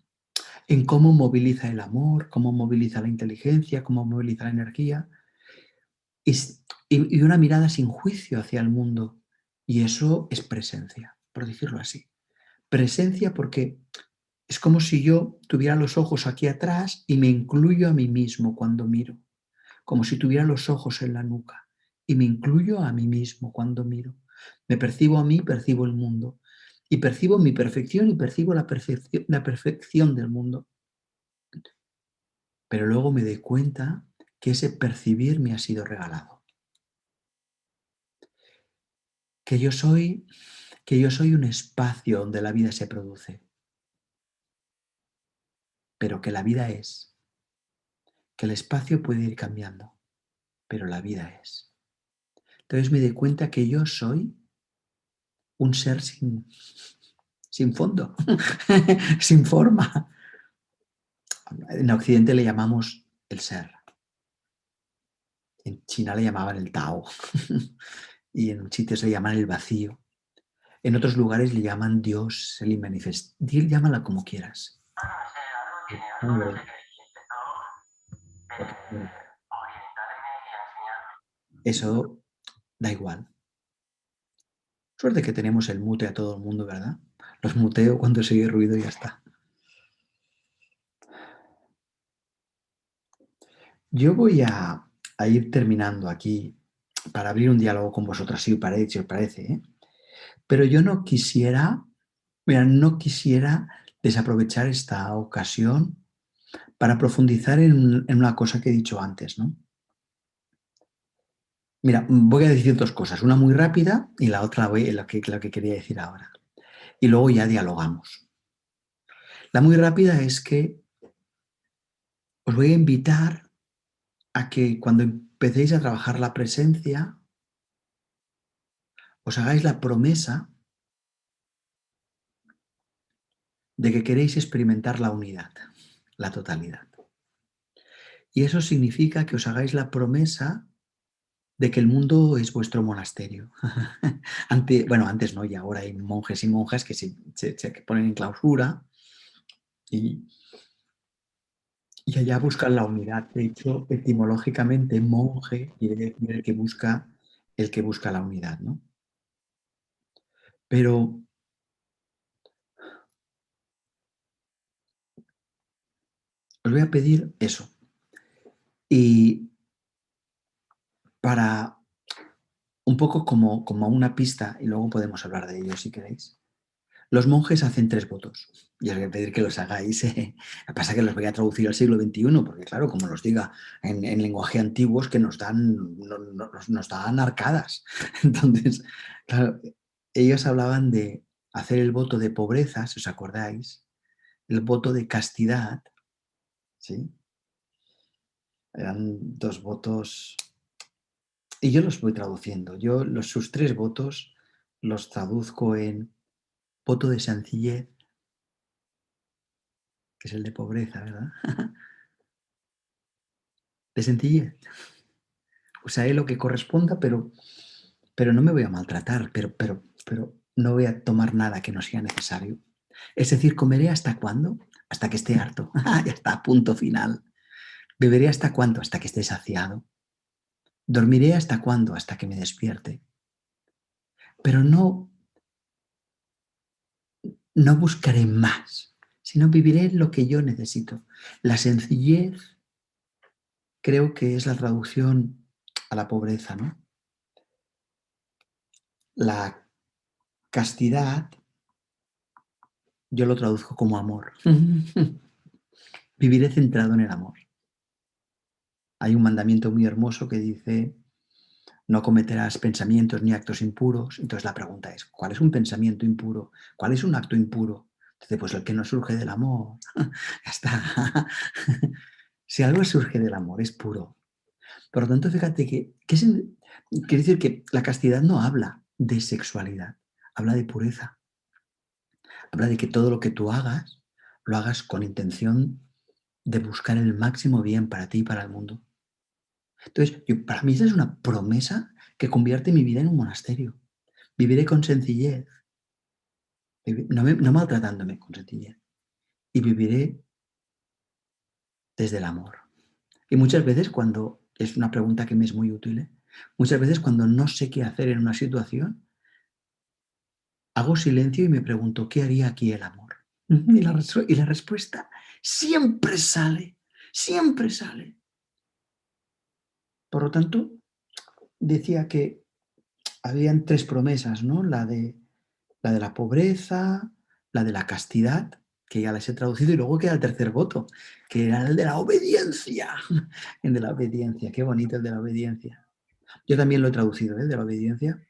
en cómo moviliza el amor, cómo moviliza la inteligencia, cómo moviliza la energía, y una mirada sin juicio hacia el mundo. Y eso es presencia, por decirlo así. Presencia porque es como si yo tuviera los ojos aquí atrás y me incluyo a mí mismo cuando miro, como si tuviera los ojos en la nuca y me incluyo a mí mismo cuando miro. Me percibo a mí, percibo el mundo. Y percibo mi perfección y percibo la perfección del mundo. Pero luego me doy cuenta que ese percibir me ha sido regalado. Que yo soy un espacio donde la vida se produce. Pero que la vida es. Que el espacio puede ir cambiando. Pero la vida es. Entonces me doy cuenta que yo soy un ser sin fondo, sin forma. En Occidente le llamamos el ser. En China le llamaban el Tao. Y en sitios le llaman el vacío. En otros lugares le llaman Dios, el inmanifest. Llámala como quieras. Eso da igual. Suerte que tenemos el mute a todo el mundo, ¿verdad? Los muteo cuando se oye ruido y ya está. Yo voy a ir terminando aquí para abrir un diálogo con vosotras, si os parece, ¿eh? Pero yo no quisiera desaprovechar esta ocasión para profundizar en una cosa que he dicho antes, ¿no? Mira, voy a decir dos cosas, una muy rápida y la otra la que quería decir ahora. Y luego ya dialogamos. La muy rápida es que os voy a invitar a que cuando empecéis a trabajar la presencia, os hagáis la promesa de que queréis experimentar la unidad, la totalidad. Y eso significa que os hagáis la promesa de que el mundo es vuestro monasterio. Antes no, y ahora hay monjes y monjas que se ponen en clausura y allá buscan la unidad. De hecho, etimológicamente, monje quiere decir el que busca la unidad, ¿no? Pero os voy a pedir eso. Y para un poco como una pista, y luego podemos hablar de ello si queréis. Los monjes hacen 3 votos y os voy a pedir que los hagáis. Lo que pasa es que los voy a traducir al siglo XXI, porque claro, como los diga en lenguaje antiguo, es que nos dan arcadas. Entonces, claro, ellos hablaban de hacer el voto de pobreza, si os acordáis, el voto de castidad, ¿sí? Eran 2 votos y yo los voy traduciendo. Sus 3 votos los traduzco en voto de sencillez, que es el de pobreza, ¿verdad? De sencillez. Usaré lo que corresponda, pero no me voy a maltratar, pero no voy a tomar nada que no sea necesario. Es decir, comeré hasta cuándo, hasta que esté harto, ya está, punto final. Beberé hasta cuándo, hasta que esté saciado. Dormiré hasta cuándo, hasta que me despierte. Pero no buscaré más, sino viviré lo que yo necesito. La sencillez creo que es la traducción a la pobreza, ¿no? La castidad yo lo traduzco como amor. Viviré centrado en el amor. Hay un mandamiento muy hermoso que dice, no cometerás pensamientos ni actos impuros. Entonces la pregunta es, ¿cuál es un pensamiento impuro? ¿Cuál es un acto impuro? Entonces, pues el que no surge del amor. Ya está. Si algo surge del amor, es puro. Por lo tanto, fíjate quiere decir que la castidad no habla de sexualidad, habla de pureza. Habla de que todo lo que tú hagas, lo hagas con intención de buscar el máximo bien para ti y para el mundo. Entonces, para mí esa es una promesa que convierte mi vida en un monasterio. Viviré con sencillez, no maltratándome, con sencillez. Y viviré desde el amor. Y muchas veces cuando, es una pregunta que me es muy útil, muchas veces cuando no sé qué hacer en una situación, hago silencio y me pregunto, ¿qué haría aquí el amor? Y la respuesta siempre sale, siempre sale. Por lo tanto, decía que habían tres promesas, ¿no? La de la pobreza, la de la castidad, que ya les he traducido, y luego queda el tercer voto, que era el de la obediencia. El de la obediencia, qué bonito el de la obediencia. Yo también lo he traducido, ¿eh? El de la obediencia.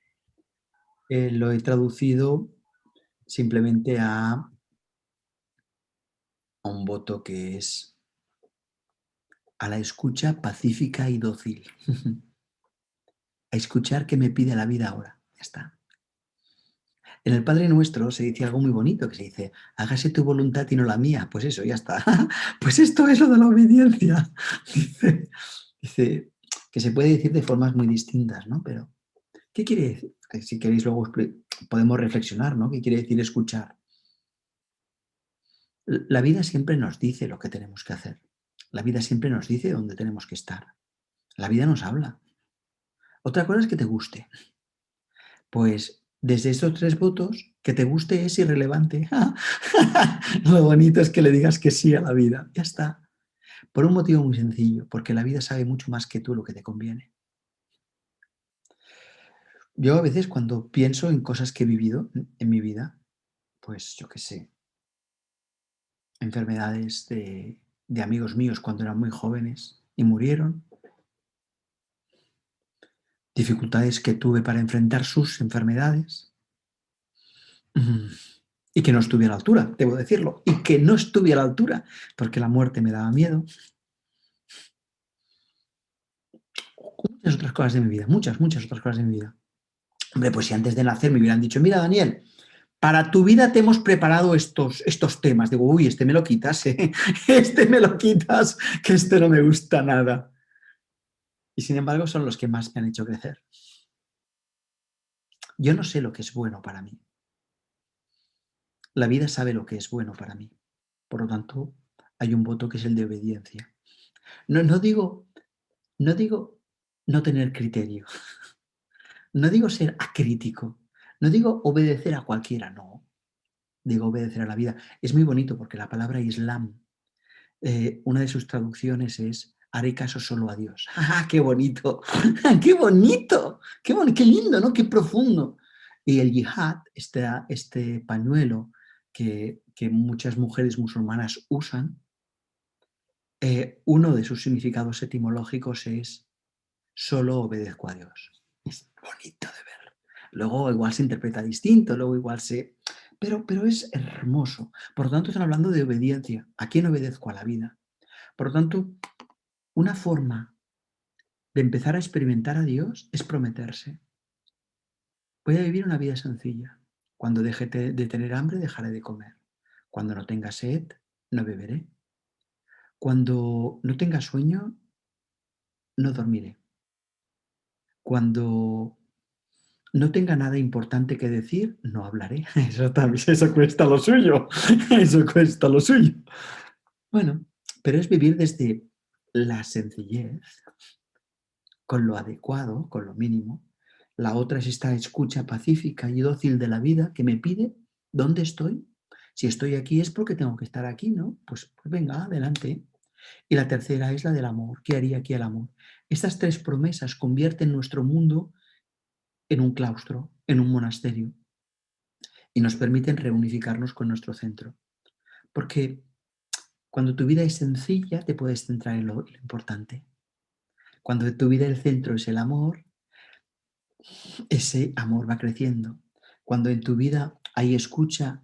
Lo he traducido simplemente a un voto que es a la escucha pacífica y dócil. A escuchar qué me pide la vida ahora. Ya está. En el Padre Nuestro se dice algo muy bonito, que se dice, hágase tu voluntad y no la mía. Pues eso, ya está. Pues esto es lo de la obediencia. Dice que se puede decir de formas muy distintas, ¿no? Pero, ¿qué quiere decir? Si queréis luego podemos reflexionar, ¿no? ¿Qué quiere decir escuchar? La vida siempre nos dice lo que tenemos que hacer. La vida siempre nos dice dónde tenemos que estar. La vida nos habla. Otra cosa es que te guste. Pues desde estos tres votos, que te guste es irrelevante. Lo bonito es que le digas que sí a la vida. Ya está. Por un motivo muy sencillo, porque la vida sabe mucho más que tú lo que te conviene. Yo a veces cuando pienso en cosas que he vivido en mi vida, pues yo qué sé, enfermedades de amigos míos cuando eran muy jóvenes y murieron, dificultades que tuve para enfrentar sus enfermedades, mm, y que no estuve a la altura, debo decirlo, y que no estuve a la altura, porque la muerte me daba miedo. Muchas otras cosas de mi vida, muchas otras cosas de mi vida. Hombre, pues si antes de nacer me hubieran dicho, mira, Daniel, para tu vida te hemos preparado estos temas. Digo, uy, este me lo quitas, ¿eh? Este me lo quitas, que este no me gusta nada. Y sin embargo son los que más me han hecho crecer. Yo no sé lo que es bueno para mí. La vida sabe lo que es bueno para mí. Por lo tanto, hay un voto que es el de obediencia. No digo, no digo no tener criterio, no digo ser acrítico, no digo obedecer a cualquiera, no. Digo obedecer a la vida. Es muy bonito porque la palabra Islam, una de sus traducciones es haré caso solo a Dios. ¡Ah, qué bonito! ¡Qué bonito! ¡Qué lindo, ¿no? ¡Qué profundo! Y el yihad, este pañuelo que muchas mujeres musulmanas usan, uno de sus significados etimológicos es solo obedezco a Dios. Es bonito de ver. Luego igual se interpreta distinto, luego igual se... Pero es hermoso. Por lo tanto, están hablando de obediencia. ¿A quién obedezco? A la vida. Por lo tanto, una forma de empezar a experimentar a Dios es prometerse. Voy a vivir una vida sencilla. Cuando deje de tener hambre, dejaré de comer. Cuando no tenga sed, no beberé. Cuando no tenga sueño, no dormiré. Cuando no tenga nada importante que decir, no hablaré. Eso también, eso cuesta lo suyo. Eso cuesta lo suyo. Bueno, pero es vivir desde la sencillez, con lo adecuado, con lo mínimo. La otra es esta escucha pacífica y dócil de la vida que me pide dónde estoy. Si estoy aquí es porque tengo que estar aquí, ¿no? Pues venga, adelante. Y la tercera es la del amor. ¿Qué haría aquí el amor? Estas tres promesas convierten nuestro mundo en un claustro, en un monasterio, y nos permiten reunificarnos con nuestro centro. Porque cuando tu vida es sencilla, te puedes centrar en lo importante. Cuando tu vida el centro es el amor, ese amor va creciendo. Cuando en tu vida hay escucha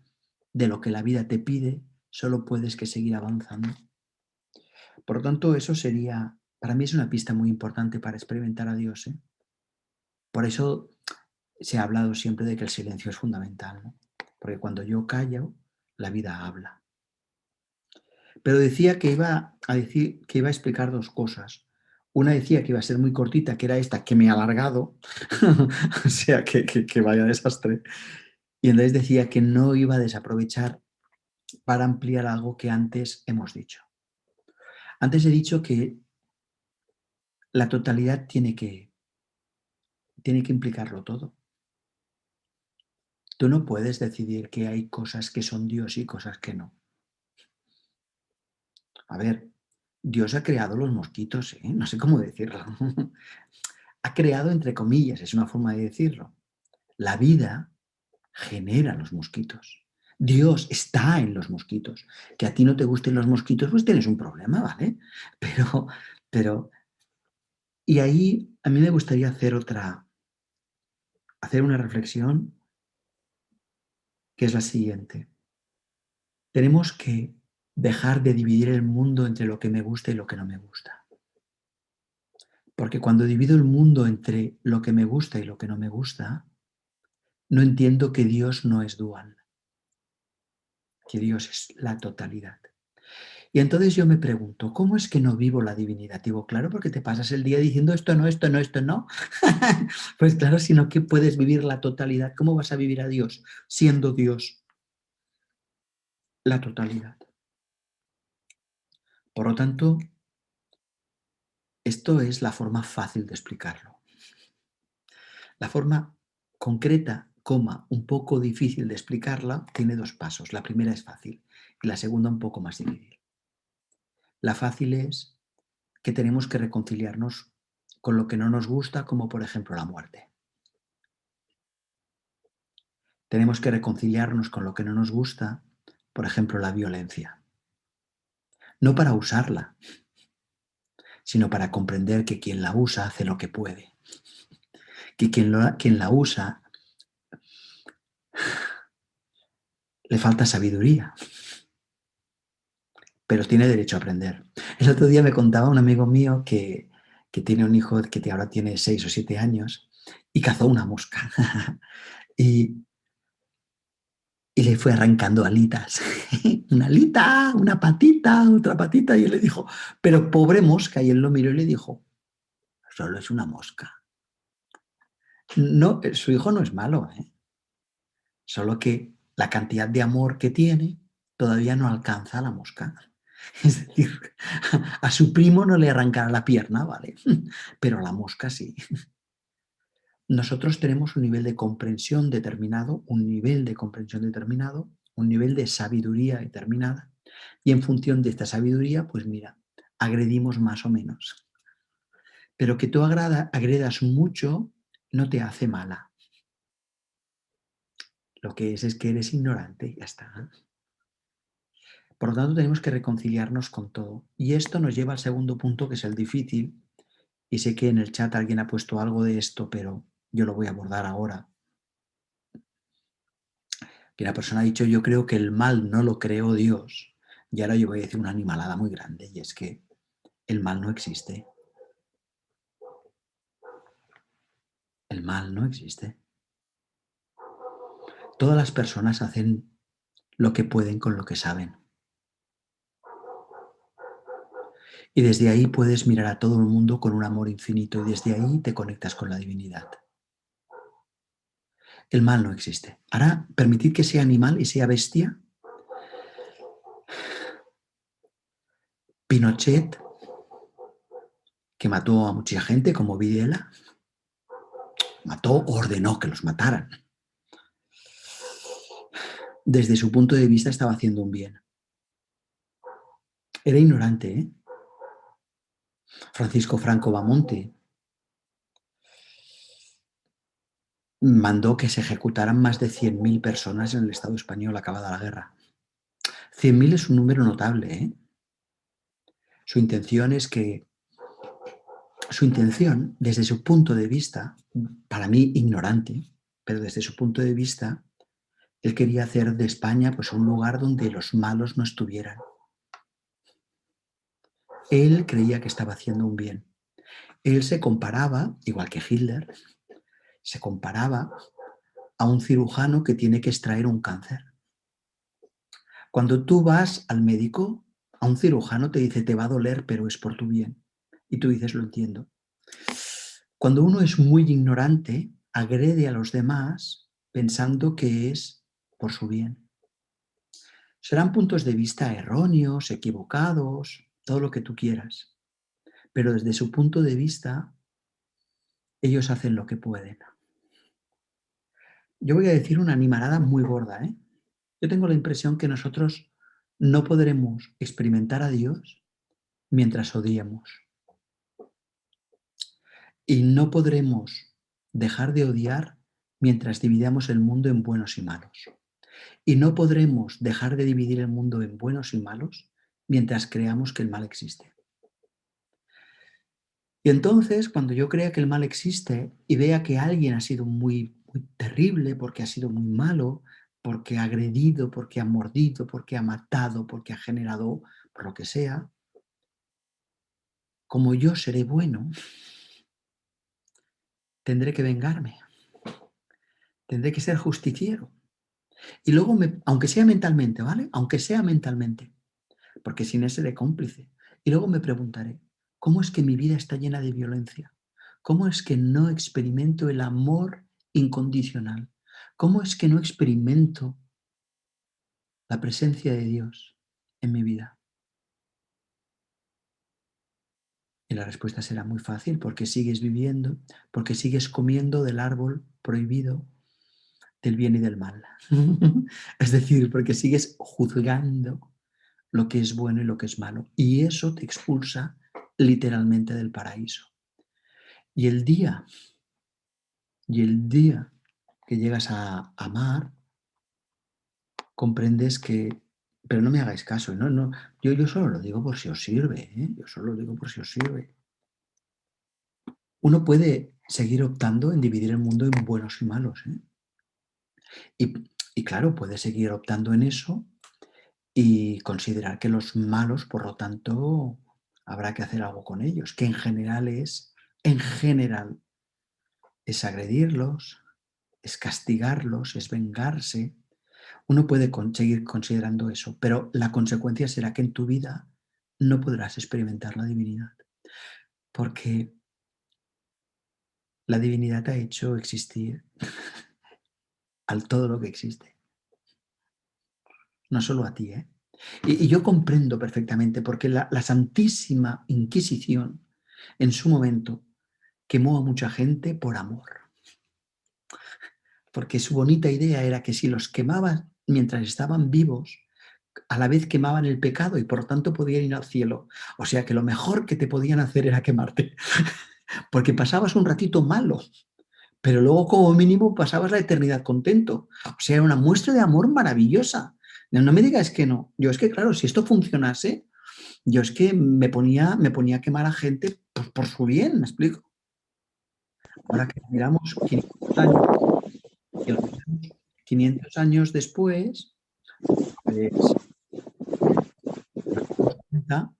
de lo que la vida te pide, solo puedes que seguir avanzando. Por lo tanto, eso sería, para mí es una pista muy importante para experimentar a Dios, ¿eh? Por eso se ha hablado siempre de que el silencio es fundamental, ¿no? Porque cuando yo callo, la vida habla. Pero decía que iba a decir, que iba a explicar dos cosas. Una decía que iba a ser muy cortita, que era esta, que me ha alargado, o sea, que vaya desastre. Y entonces decía que no iba a desaprovechar para ampliar algo que antes hemos dicho. Antes he dicho que la totalidad tiene que implicarlo todo. Tú no puedes decidir que hay cosas que son Dios y cosas que no. A ver, Dios ha creado los mosquitos, ¿eh? No sé cómo decirlo. Ha creado entre comillas, es una forma de decirlo. La vida genera los mosquitos. Dios está en los mosquitos. Que a ti no te gusten los mosquitos, pues tienes un problema, ¿vale? Pero, y ahí a mí me gustaría hacer una reflexión que es la siguiente. Tenemos que dejar de dividir el mundo entre lo que me gusta y lo que no me gusta. Porque cuando divido el mundo entre lo que me gusta y lo que no me gusta, no entiendo que Dios no es dual, que Dios es la totalidad. Y entonces yo me pregunto, ¿cómo es que no vivo la divinidad? Digo, claro, porque te pasas el día diciendo esto no, esto no, esto no. Pues claro, sino que puedes vivir la totalidad. ¿Cómo vas a vivir a Dios siendo Dios la totalidad? Por lo tanto, esto es la forma fácil de explicarlo. La forma concreta, un poco difícil de explicarla, tiene dos pasos. La primera es fácil y la segunda un poco más difícil. La fácil es que tenemos que reconciliarnos con lo que no nos gusta, como por ejemplo la muerte. Tenemos que reconciliarnos con lo que no nos gusta, por ejemplo la violencia. No para usarla, sino para comprender que quien la usa hace lo que puede. Que quien la usa le falta sabiduría, pero tiene derecho a aprender. El otro día me contaba un amigo mío que tiene un hijo que ahora tiene 6 o 7 años y cazó una mosca y le fue arrancando alitas. Una alita, una patita, otra patita, y él le dijo, pero pobre mosca, y él lo miró y le dijo, solo es una mosca. No, su hijo no es malo, ¿eh? Solo que la cantidad de amor que tiene todavía no alcanza a la mosca. Es decir, a su primo no le arrancará la pierna, ¿vale? Pero a la mosca sí. Nosotros tenemos un nivel de comprensión determinado, un nivel de sabiduría determinada, y en función de esta sabiduría, pues mira, agredimos más o menos. Pero que tú agredas mucho no te hace mala. Lo que es que eres ignorante y ya está. Por lo tanto, tenemos que reconciliarnos con todo. Y esto nos lleva al segundo punto, que es el difícil. Y sé que en el chat alguien ha puesto algo de esto, pero yo lo voy a abordar ahora. Que la persona ha dicho, yo creo que el mal no lo creó Dios. Y ahora yo voy a decir una animalada muy grande, y es que el mal no existe. El mal no existe. Todas las personas hacen lo que pueden con lo que saben. Y desde ahí puedes mirar a todo el mundo con un amor infinito y desde ahí te conectas con la divinidad. El mal no existe. Ahora, permitid que sea animal y sea bestia. Pinochet, que mató a mucha gente como Videla, ordenó que los mataran. Desde su punto de vista estaba haciendo un bien. Era ignorante, ¿eh? Francisco Franco Bamonte mandó que se ejecutaran más de 100.000 personas en el Estado español acabada la guerra. 100.000 es un número notable, ¿eh? Su intención, desde su punto de vista, para mí ignorante, pero desde su punto de vista, él quería hacer de España pues un lugar donde los malos no estuvieran. Él creía que estaba haciendo un bien. Él se comparaba, igual que Hitler, se comparaba a un cirujano que tiene que extraer un cáncer. Cuando tú vas al médico, a un cirujano te dice, te va a doler, pero es por tu bien. Y tú dices, lo entiendo. Cuando uno es muy ignorante, agrede a los demás pensando que es por su bien. Serán puntos de vista erróneos, equivocados, todo lo que tú quieras. Pero desde su punto de vista, ellos hacen lo que pueden. Yo voy a decir una animalada muy gorda, ¿eh? Yo tengo la impresión que nosotros no podremos experimentar a Dios mientras odiemos. Y no podremos dejar de odiar mientras dividamos el mundo en buenos y malos. Y no podremos dejar de dividir el mundo en buenos y malos mientras creamos que el mal existe. Y entonces, cuando yo crea que el mal existe y vea que alguien ha sido muy, muy terrible, porque ha sido muy malo, porque ha agredido, porque ha mordido, porque ha matado, porque ha generado, por lo que sea, como yo seré bueno, tendré que vengarme, tendré que ser justiciero. Y luego, aunque sea mentalmente, ¿vale? Aunque sea mentalmente, porque sin ese seré cómplice. Y luego me preguntaré, ¿cómo es que mi vida está llena de violencia? ¿Cómo es que no experimento el amor incondicional? ¿Cómo es que no experimento la presencia de Dios en mi vida? Y la respuesta será muy fácil, porque sigues viviendo, porque sigues comiendo del árbol prohibido del bien y del mal. Es decir, porque sigues juzgando lo que es bueno y lo que es malo. Y eso te expulsa literalmente del paraíso. Y el día, y el día que llegas a amar, comprendes que, pero no me hagáis caso, no, yo solo lo digo por si os sirve, ¿eh? Yo solo lo digo por si os sirve. Uno puede seguir optando en dividir el mundo en buenos y malos, ¿eh? Y claro, puede seguir optando en eso y considerar que los malos, por lo tanto, habrá que hacer algo con ellos, que en general, es agredirlos, es castigarlos, es vengarse. Uno puede seguir considerando eso, pero la consecuencia será que en tu vida no podrás experimentar la divinidad, porque la divinidad ha hecho existir al todo lo que existe, no solo a ti, ¿eh? Y yo comprendo perfectamente, porque la Santísima Inquisición en su momento quemó a mucha gente por amor, porque su bonita idea era que si los quemaban mientras estaban vivos, a la vez quemaban el pecado y por lo tanto podían ir al cielo. O sea que lo mejor que te podían hacer era quemarte, porque pasabas un ratito malo, pero luego como mínimo pasabas la eternidad contento. O sea, era una muestra de amor maravillosa. No me digas que no. Yo es que, claro, si esto funcionase, yo es que me ponía a quemar a gente por su bien, ¿me explico? Ahora que miramos 500 años, 500 años después, pues nos damos cuenta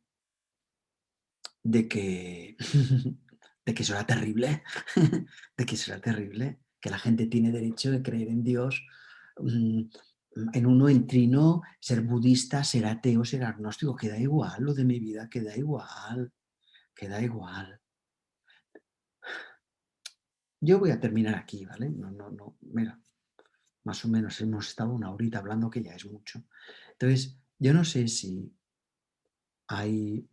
de que, de que eso era terrible, de que eso era terrible, que la gente tiene derecho de creer en Dios, mm, en uno, en trino, ser budista, ser ateo, ser agnóstico, queda igual, lo de mi vida queda igual, queda igual. Yo voy a terminar aquí, ¿vale? No, mira, más o menos hemos estado una horita hablando, que ya es mucho. Entonces, yo no sé si hay,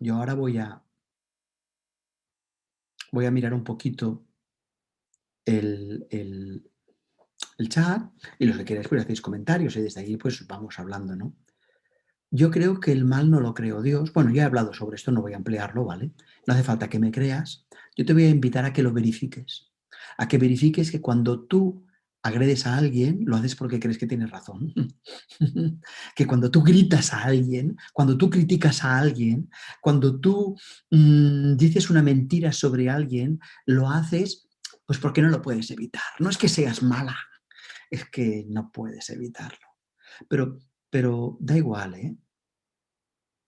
yo ahora voy a mirar un poquito el, el, el chat, y los que queráis pues hacéis comentarios y desde ahí pues vamos hablando, ¿no? Yo creo que el mal no lo creó Dios. Bueno, ya he hablado sobre esto, no voy a ampliarlo, ¿vale? No hace falta que me creas. Yo te voy a invitar a que lo verifiques. A que verifiques que cuando tú agredes a alguien, lo haces porque crees que tienes razón. Que cuando tú gritas a alguien, cuando tú criticas a alguien, cuando tú dices una mentira sobre alguien, lo haces pues porque no lo puedes evitar. No es que seas mala, es que no puedes evitarlo. Pero, pero da igual, ¿eh?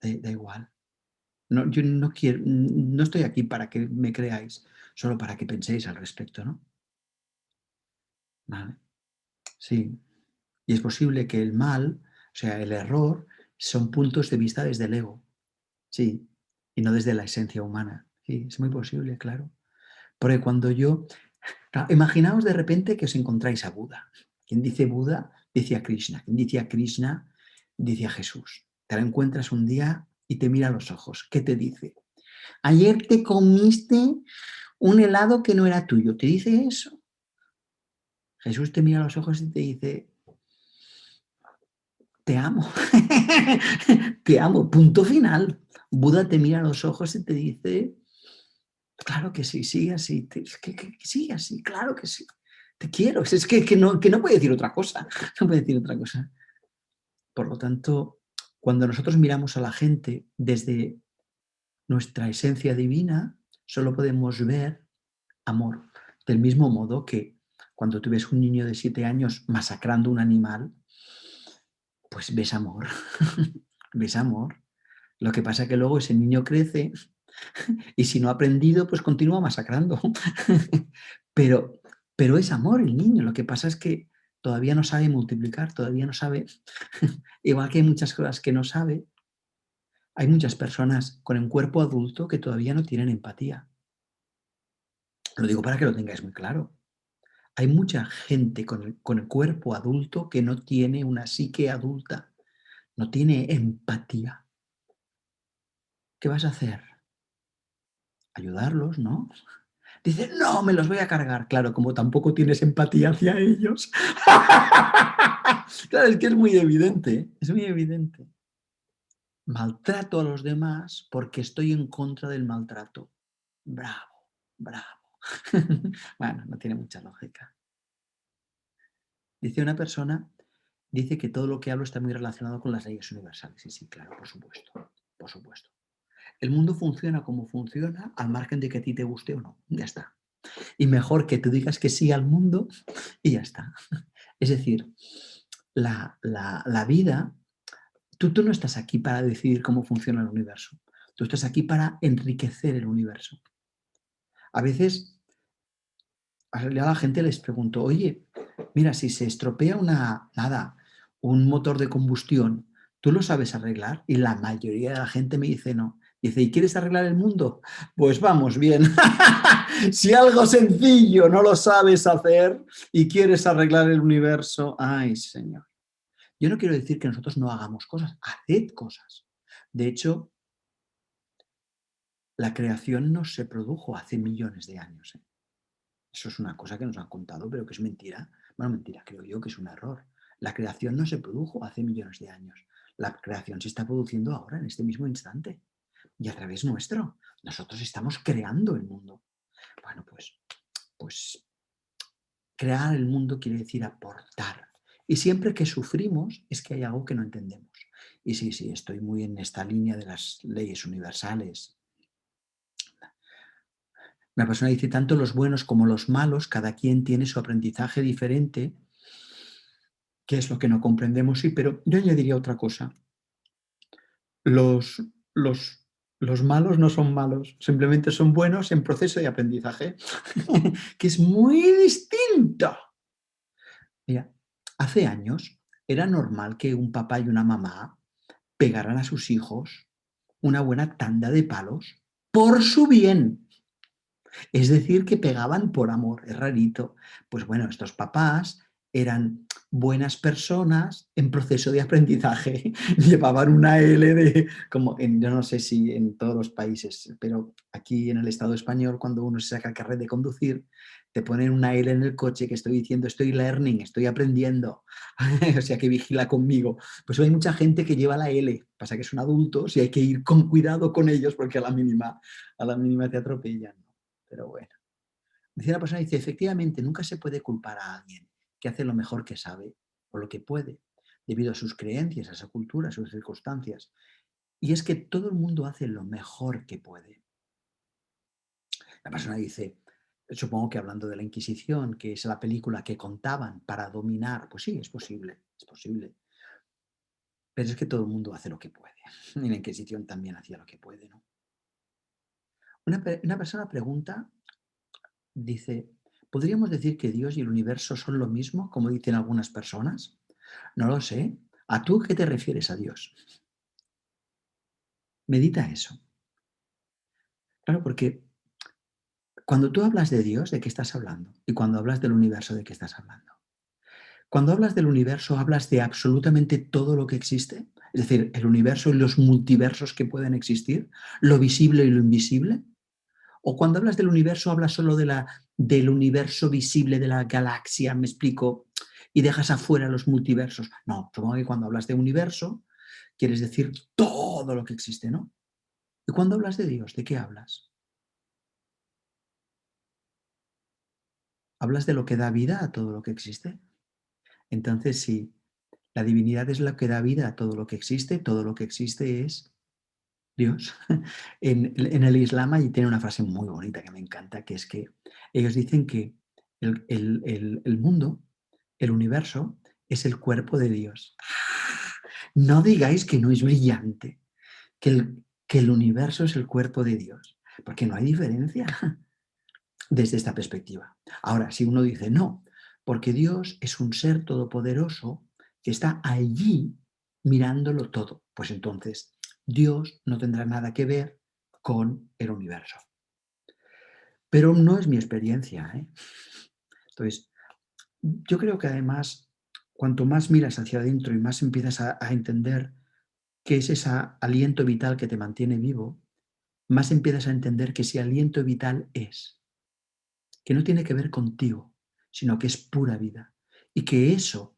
Da igual. No, yo no quiero, no estoy aquí para que me creáis, solo para que penséis al respecto, ¿no? Vale. Sí. Y es posible que el mal, o sea, el error, son puntos de vista desde el ego. Sí. Y no desde la esencia humana. Sí, es muy posible, claro. Porque cuando yo. Claro, imaginaos de repente que os encontráis a Buda. Quien dice Buda, dice a Krishna. Quien dice a Krishna, dice a Jesús. Te lo encuentras un día y te mira a los ojos. ¿Qué te dice? Ayer te comiste un helado que no era tuyo. ¿Te dice eso? Jesús te mira a los ojos y te dice, te amo. Te amo, punto final. Buda te mira a los ojos y te dice, claro que sí, sigue así, sigue así, claro que sí. te quiero. Es que no puede decir otra cosa. No puede decir otra cosa. Por lo tanto, cuando nosotros miramos a la gente desde nuestra esencia divina, solo podemos ver amor. Del mismo modo que cuando tú ves un niño de 7 años masacrando un animal, pues ves amor. Ves amor. Lo que pasa es que luego ese niño crece y si no ha aprendido, pues continúa masacrando. Pero, pero es amor el niño. Lo que pasa es que todavía no sabe multiplicar, todavía no sabe. Igual que hay muchas cosas que no sabe, hay muchas personas con un cuerpo adulto que todavía no tienen empatía. Lo digo para que lo tengáis muy claro. Hay mucha gente con el cuerpo adulto que no tiene una psique adulta, no tiene empatía. ¿Qué vas a hacer? Ayudarlos, ¿no? Dice, no, me los voy a cargar. Claro, como tampoco tienes empatía hacia ellos. Claro, es que es muy evidente, ¿eh? Es muy evidente. Maltrato a los demás porque estoy en contra del maltrato. Bravo, bravo. Bueno, no tiene mucha lógica. Dice una persona, dice que todo lo que hablo está muy relacionado con las leyes universales. Sí, sí, claro, por supuesto, por supuesto. El mundo funciona como funciona, al margen de que a ti te guste o no. Ya está. Y mejor que tú digas que sí al mundo y ya está. Es decir, la vida, tú no estás aquí para decidir cómo funciona el universo. Tú estás aquí para enriquecer el universo. A veces a la gente les pregunto, oye, mira, si se estropea un motor de combustión, ¿tú lo sabes arreglar? Y la mayoría de la gente me dice no. Dice, ¿y quieres arreglar el mundo? Pues vamos, bien. Si algo sencillo no lo sabes hacer y quieres arreglar el universo, ay, señor. Yo no quiero decir que nosotros no hagamos cosas, haced cosas. De hecho, la creación no se produjo hace millones de años, ¿eh? Eso es una cosa que nos han contado, pero que es mentira. Bueno, mentira, creo yo que es un error. La creación no se produjo hace millones de años. La creación se está produciendo ahora, en este mismo instante. Y a través nuestro. Nosotros estamos creando el mundo. Bueno, pues crear el mundo quiere decir aportar. Y siempre que sufrimos es que hay algo que no entendemos. Y sí, sí, estoy muy en esta línea de las leyes universales. Una persona dice, tanto los buenos como los malos, cada quien tiene su aprendizaje diferente. ¿Qué es lo que no comprendemos? Sí, pero yo añadiría otra cosa. Los, los, los malos no son malos, simplemente son buenos en proceso de aprendizaje, que es muy distinto. Mira, hace años era normal que un papá y una mamá pegaran a sus hijos una buena tanda de palos por su bien. Es decir, que pegaban por amor, es rarito. Pues bueno, estos papás eran buenas personas en proceso de aprendizaje, llevaban una L de, yo no sé si en todos los países, pero aquí en el Estado español, cuando uno se saca el carnet de conducir, te ponen una L en el coche que estoy diciendo, estoy learning, estoy aprendiendo, o sea que vigila conmigo. Pues hay mucha gente que lleva la L, pasa que son adultos y hay que ir con cuidado con ellos porque a la mínima te atropellan. Pero bueno. Dice la persona, dice, efectivamente, nunca se puede culpar a alguien que hace lo mejor que sabe o lo que puede, debido a sus creencias, a su cultura, a sus circunstancias. Y es que todo el mundo hace lo mejor que puede. La persona dice, supongo que hablando de la Inquisición, que es la película que contaban para dominar, pues sí, es posible, es posible. Pero es que todo el mundo hace lo que puede. Y la Inquisición también hacía lo que puede, ¿no? Una persona pregunta, dice, ¿podríamos decir que Dios y el universo son lo mismo, como dicen algunas personas? No lo sé. ¿A tú qué te refieres a Dios? Medita eso. Claro, porque cuando tú hablas de Dios, ¿de qué estás hablando? Y cuando hablas del universo, ¿de qué estás hablando? Cuando hablas del universo, ¿hablas de absolutamente todo lo que existe? Es decir, el universo y los multiversos que pueden existir, lo visible y lo invisible. O cuando hablas del universo, hablas solo del universo visible de la galaxia, me explico, y dejas afuera los multiversos. No, supongo que cuando hablas de universo, quieres decir todo lo que existe, ¿no? Y cuando hablas de Dios, ¿de qué hablas? Hablas de lo que da vida a todo lo que existe. Entonces, si la divinidad es lo que da vida a todo lo que existe es Dios. En el Islam ahí tiene una frase muy bonita que me encanta, que es que ellos dicen que el mundo, el universo, es el cuerpo de Dios. No digáis que no es brillante, que el universo es el cuerpo de Dios, porque no hay diferencia desde esta perspectiva. Ahora, si uno dice no, porque Dios es un ser todopoderoso que está allí mirándolo todo, pues entonces Dios no tendrá nada que ver con el universo. Pero no es mi experiencia, ¿eh? Entonces, yo creo que además, cuanto más miras hacia adentro y más empiezas a entender qué es ese aliento vital que te mantiene vivo, más empiezas a entender que ese aliento vital es, que no tiene que ver contigo, sino que es pura vida. Y que eso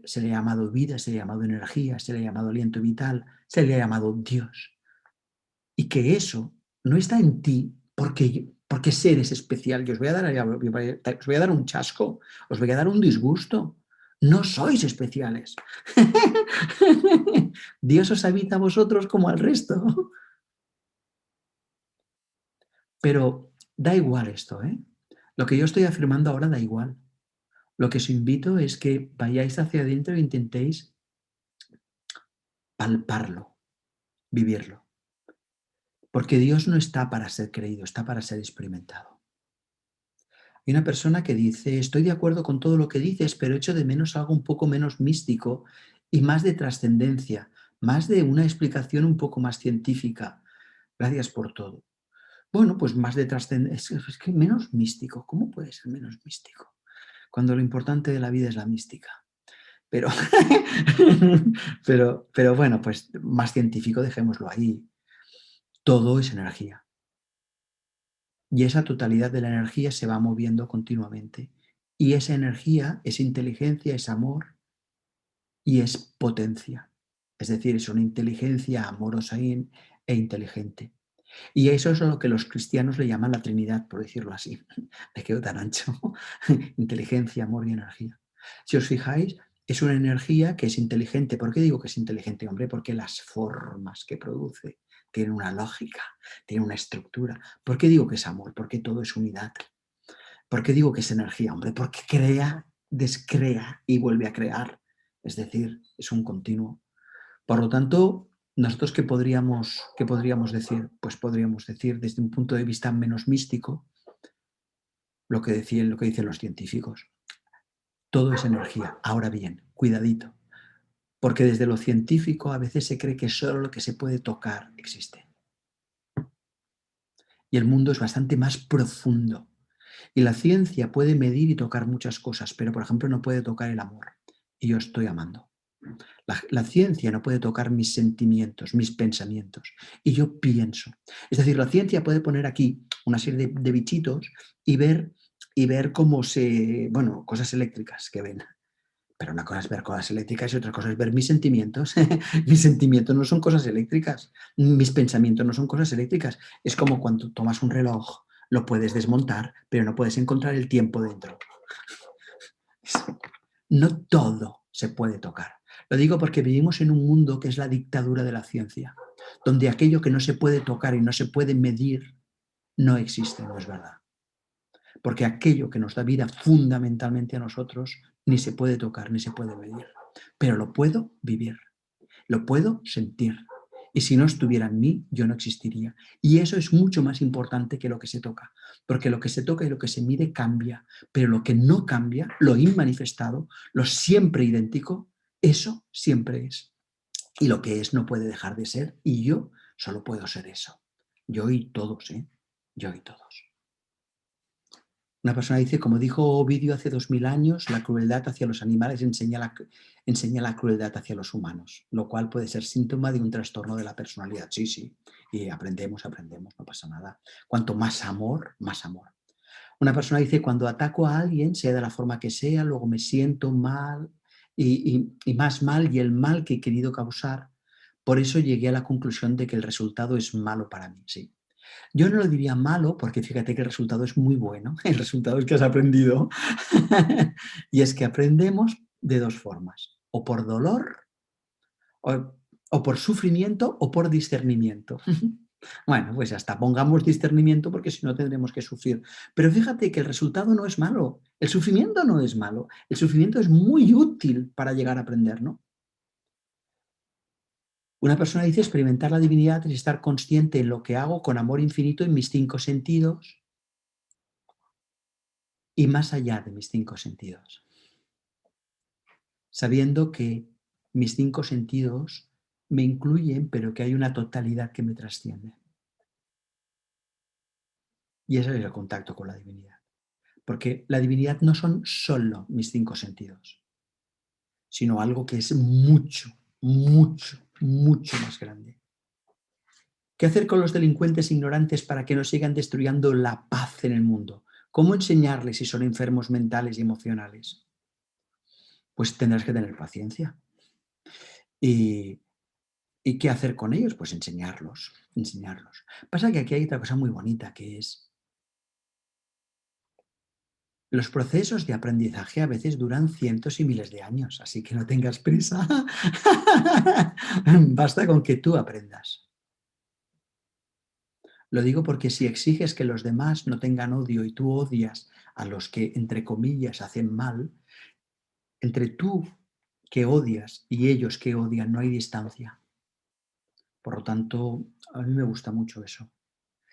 se le ha llamado vida, se le ha llamado energía, se le ha llamado aliento vital, se le ha llamado Dios. Y que eso no está en ti porque eres especial. Y os voy a dar un chasco, os voy a dar un disgusto. No sois especiales. Dios os habita a vosotros como al resto. Pero da igual esto, ¿eh? Lo que yo estoy afirmando ahora da igual. Lo que os invito es que vayáis hacia adentro e intentéis palparlo, vivirlo. Porque Dios no está para ser creído, está para ser experimentado. Hay una persona que dice, estoy de acuerdo con todo lo que dices, pero echo de menos algo un poco menos místico y más de trascendencia, más de una explicación un poco más científica. Gracias por todo. Bueno, pues más de trascendencia, es que menos místico, ¿cómo puede ser menos místico? Cuando lo importante de la vida es la mística. Pero, pero bueno, pues más científico, dejémoslo ahí. Todo es energía. Y esa totalidad de la energía se va moviendo continuamente. Y esa energía es inteligencia, es amor y es potencia. Es decir, es una inteligencia amorosa e inteligente. Y eso es lo que los cristianos le llaman la Trinidad, por decirlo así. Me quedo tan ancho. Inteligencia, amor y energía. Si os fijáis, es una energía que es inteligente. ¿Por qué digo que es inteligente, hombre? Porque las formas que produce tienen una lógica, tienen una estructura. ¿Por qué digo que es amor? Porque todo es unidad. ¿Por qué digo que es energía, hombre? Porque crea, descrea y vuelve a crear. Es decir, es un continuo. Por lo tanto, nosotros qué podríamos decir? Pues podríamos decir desde un punto de vista menos místico lo que dicen los científicos. Todo es energía. Ahora bien, cuidadito, porque desde lo científico a veces se cree que solo lo que se puede tocar existe. Y el mundo es bastante más profundo. Y la ciencia puede medir y tocar muchas cosas, pero por ejemplo no puede tocar el amor. Y yo estoy amando. La ciencia no puede tocar mis sentimientos, mis pensamientos. Y yo pienso. Es decir, la ciencia puede poner aquí una serie de bichitos y ver cómo bueno, cosas eléctricas que ven. Pero una cosa es ver cosas eléctricas y otra cosa es ver mis sentimientos. Mis sentimientos no son cosas eléctricas. Mis pensamientos no son cosas eléctricas. Es como cuando tomas un reloj, lo puedes desmontar, pero no puedes encontrar el tiempo dentro. No todo se puede tocar. Lo digo porque vivimos en un mundo que es la dictadura de la ciencia, donde aquello que no se puede tocar y no se puede medir no existe, no es verdad. Porque aquello que nos da vida fundamentalmente a nosotros ni se puede tocar ni se puede medir. Pero lo puedo vivir, lo puedo sentir. Y si no estuviera en mí, yo no existiría. Y eso es mucho más importante que lo que se toca, porque lo que se toca y lo que se mide cambia, pero lo que no cambia, lo inmanifestado, lo siempre idéntico, eso siempre es. Y lo que es no puede dejar de ser, y yo solo puedo ser eso. Yo y todos, ¿eh? Yo y todos. Una persona dice, como dijo Ovidio hace 2000 años, la crueldad hacia los animales enseña la crueldad hacia los humanos, lo cual puede ser síntoma de un trastorno de la personalidad. Sí, sí, y aprendemos, no pasa nada. Cuanto más amor, más amor. Una persona dice, cuando ataco a alguien, sea de la forma que sea, luego me siento mal y más mal y el mal que he querido causar. Por eso llegué a la conclusión de que el resultado es malo para mí, sí. Yo no lo diría malo porque fíjate que el resultado es muy bueno. El resultado es que has aprendido. Y es que aprendemos de dos formas. O por dolor, o, o por sufrimiento, o por discernimiento. Bueno, pues hasta pongamos discernimiento porque si no tendremos que sufrir. Pero fíjate que el resultado no es malo. El sufrimiento no es malo. El sufrimiento es muy útil para llegar a aprender, ¿no? Una persona dice experimentar la divinidad es estar consciente en lo que hago con amor infinito en mis 5 sentidos y más allá de mis 5 sentidos. Sabiendo que mis 5 sentidos me incluyen, pero que hay una totalidad que me trasciende. Y ese es el contacto con la divinidad. Porque la divinidad no son solo mis 5 sentidos, sino algo que es mucho, mucho, mucho más grande. ¿Qué hacer con los delincuentes ignorantes para que no sigan destruyendo la paz en el mundo? ¿Cómo enseñarles si son enfermos mentales y emocionales? Pues tendrás que tener paciencia. ¿Y qué hacer con ellos? Pues enseñarlos, enseñarlos. Pasa que aquí hay otra cosa muy bonita que es los procesos de aprendizaje a veces duran cientos y miles de años, así que no tengas prisa. Basta con que tú aprendas. Lo digo porque si exiges que los demás no tengan odio y tú odias a los que, entre comillas, hacen mal, entre tú que odias y ellos que odian no hay distancia. Por lo tanto, a mí me gusta mucho eso.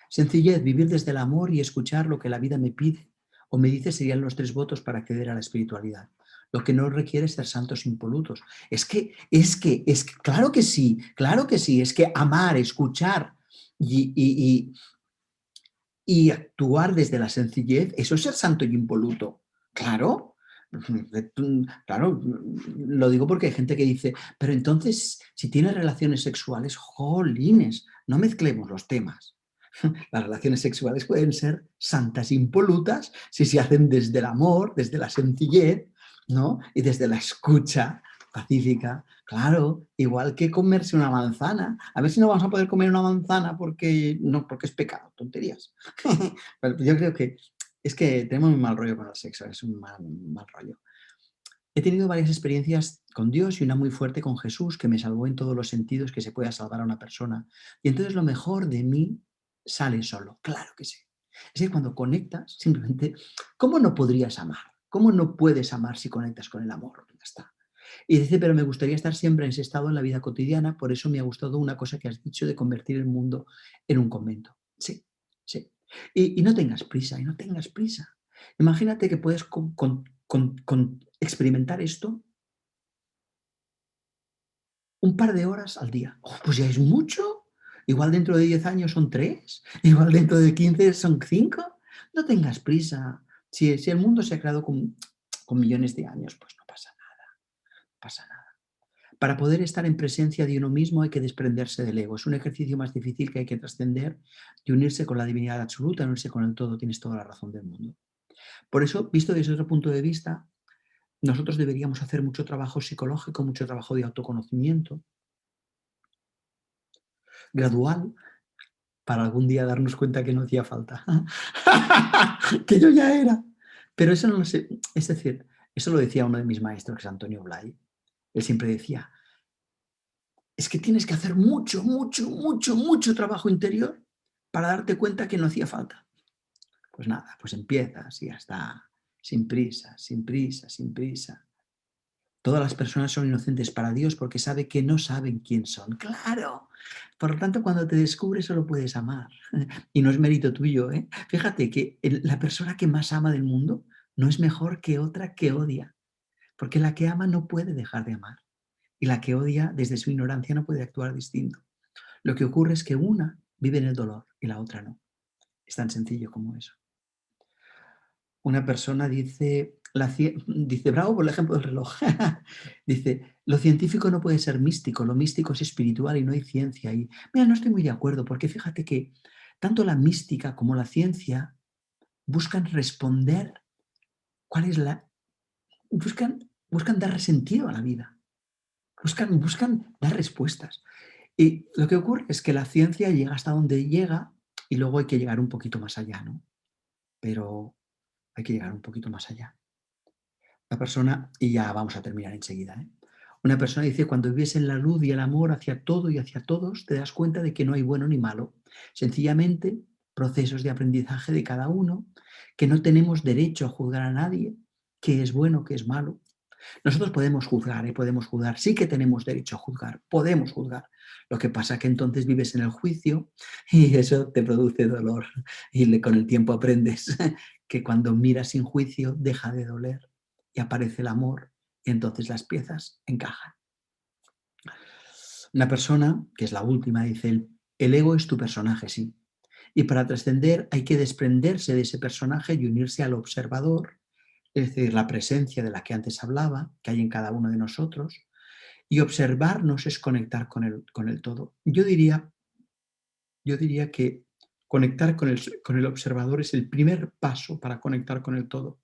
Sencillez, vivir desde el amor y escuchar lo que la vida me pide o me dice serían los 3 votos para acceder a la espiritualidad. Lo que no requiere es ser santos impolutos. Claro que sí, es que amar, escuchar y, y actuar desde la sencillez, eso es ser santo y impoluto. Claro, claro, lo digo porque hay gente que dice, pero entonces, si tienes relaciones sexuales, jolines, no mezclemos los temas. Las relaciones sexuales pueden ser santas impolutas si se hacen desde el amor, desde la sencillez, ¿no? Y desde la escucha pacífica. Claro, igual que comerse una manzana. A ver si no vamos a poder comer una manzana porque, no, porque es pecado, tonterías. Pero yo creo que es que tenemos un mal rollo con el sexo, es un mal rollo. He tenido varias experiencias con Dios y una muy fuerte con Jesús que me salvó en todos los sentidos que se pueda salvar a una persona. Y entonces lo mejor de mí sale solo, claro que sí. Es que cuando conectas, simplemente, ¿cómo no podrías amar? ¿Cómo no puedes amar si conectas con el amor? Ya está. Y dice, pero me gustaría estar siempre en ese estado en la vida cotidiana, por eso me ha gustado una cosa que has dicho de convertir el mundo en un convento. Sí, sí. Y no tengas prisa, y no tengas prisa. Imagínate que puedes experimentar esto un par de horas al día. Oh, pues ya es mucho. Igual dentro de 10 años son 3, igual dentro de 15 son 5. No tengas prisa. Si el mundo se ha creado con millones de años, pues no pasa nada, no pasa nada. Para poder estar en presencia de uno mismo hay que desprenderse del ego. Es un ejercicio más difícil que hay que trascender y unirse con la divinidad absoluta, unirse con el todo. Tienes toda la razón del mundo. Por eso, visto desde otro punto de vista, nosotros deberíamos hacer mucho trabajo psicológico, mucho trabajo de autoconocimiento, gradual, para algún día darnos cuenta que no hacía falta, que yo ya era. Pero eso no lo sé, es decir, eso lo decía uno de mis maestros, que es Antonio Blay. Él siempre decía, es que tienes que hacer mucho, mucho, mucho, mucho trabajo interior para darte cuenta que no hacía falta. Pues nada, pues empiezas y ya está, sin prisa, sin prisa, sin prisa. Todas las personas son inocentes para Dios porque sabe que no saben quién son. ¡Claro! Por lo tanto, cuando te descubres solo puedes amar. Y no es mérito tuyo, ¿eh? Fíjate que la persona que más ama del mundo no es mejor que otra que odia. Porque la que ama no puede dejar de amar. Y la que odia, desde su ignorancia, no puede actuar distinto. Lo que ocurre es que una vive en el dolor y la otra no. Es tan sencillo como eso. Una persona dice, dice, bravo por el ejemplo del reloj. Dice, lo científico no puede ser místico, lo místico es espiritual y no hay ciencia. Y mira, no estoy muy de acuerdo, porque fíjate que tanto la mística como la ciencia buscan responder cuál es la. Buscan dar sentido a la vida, buscan dar respuestas. Y lo que ocurre es que la ciencia llega hasta donde llega Y luego hay que llegar un poquito más allá, ¿no? Pero hay que llegar un poquito más allá. La persona, y ya vamos a terminar enseguida, ¿eh? Una persona dice, cuando vives en la luz y el amor hacia todo y hacia todos, te das cuenta de que no hay bueno ni malo. Sencillamente, procesos de aprendizaje de cada uno, que no tenemos derecho a juzgar a nadie, qué es bueno, qué es malo. Nosotros podemos juzgar, podemos juzgar, sí que tenemos derecho a juzgar, podemos juzgar. Lo que pasa es que entonces vives en el juicio y eso te produce dolor. Y con el tiempo aprendes que cuando miras sin juicio deja de doler y aparece el amor y entonces las piezas encajan. Una persona, que es la última, dice, el ego es tu personaje, sí. Y para trascender hay que desprenderse de ese personaje y unirse al observador, es decir, la presencia de la que antes hablaba, que hay en cada uno de nosotros, y observarnos es conectar con el todo. Yo diría que conectar con el observador es el primer paso para conectar con el todo,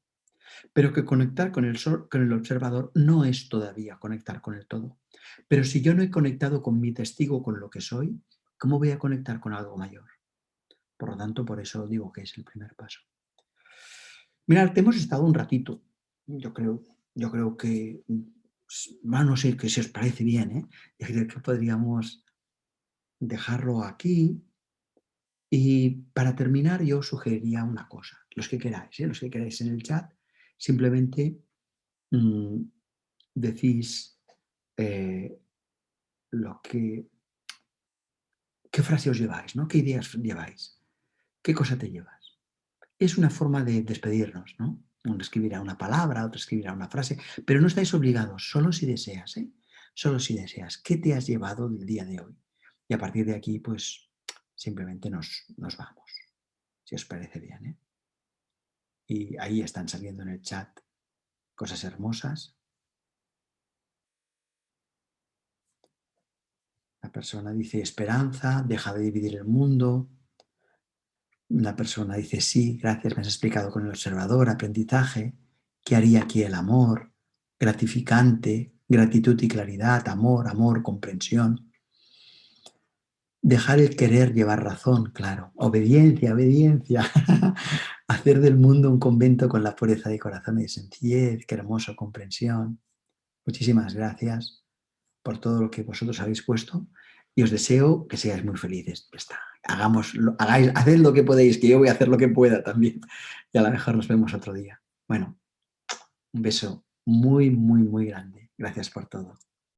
pero que conectar con el observador no es todavía conectar con el todo. Pero si yo no he conectado con mi testigo, con lo que soy, ¿cómo voy a conectar con algo mayor? Por lo tanto, por eso digo que es el primer paso. Mirad, hemos estado un ratito, yo creo que, no sé que si os parece bien, ¿eh? Yo creo que podríamos dejarlo aquí y para terminar yo sugeriría una cosa, los que queráis en el chat, simplemente mm, decís eh, lo que, qué frase os lleváis, ¿no? ¿Qué ideas lleváis? ¿Qué cosa te llevas? Es una forma de despedirnos, ¿no? Uno escribirá una palabra, otro escribirá una frase, pero no estáis obligados, solo si deseas, ¿eh? Solo si deseas. ¿Qué te has llevado del día de hoy? Y a partir de aquí, pues, simplemente nos vamos, si os parece bien, ¿eh? Y ahí están saliendo en el chat cosas hermosas. La persona dice esperanza, deja de dividir el mundo. Una persona dice sí, gracias, me has explicado con el observador, aprendizaje. ¿Qué haría aquí el amor? Gratificante, gratitud y claridad, amor, amor, comprensión. Dejar el querer llevar razón, claro. Obediencia, obediencia. Hacer del mundo un convento con la pureza de corazón y de sencillez. Qué hermoso, comprensión. Muchísimas gracias por todo lo que vosotros habéis puesto y os deseo que seáis muy felices. Ya está. Haced lo que podéis, que yo voy a hacer lo que pueda también. Y a lo mejor nos vemos otro día. Bueno, un beso muy, muy, muy grande. Gracias por todo.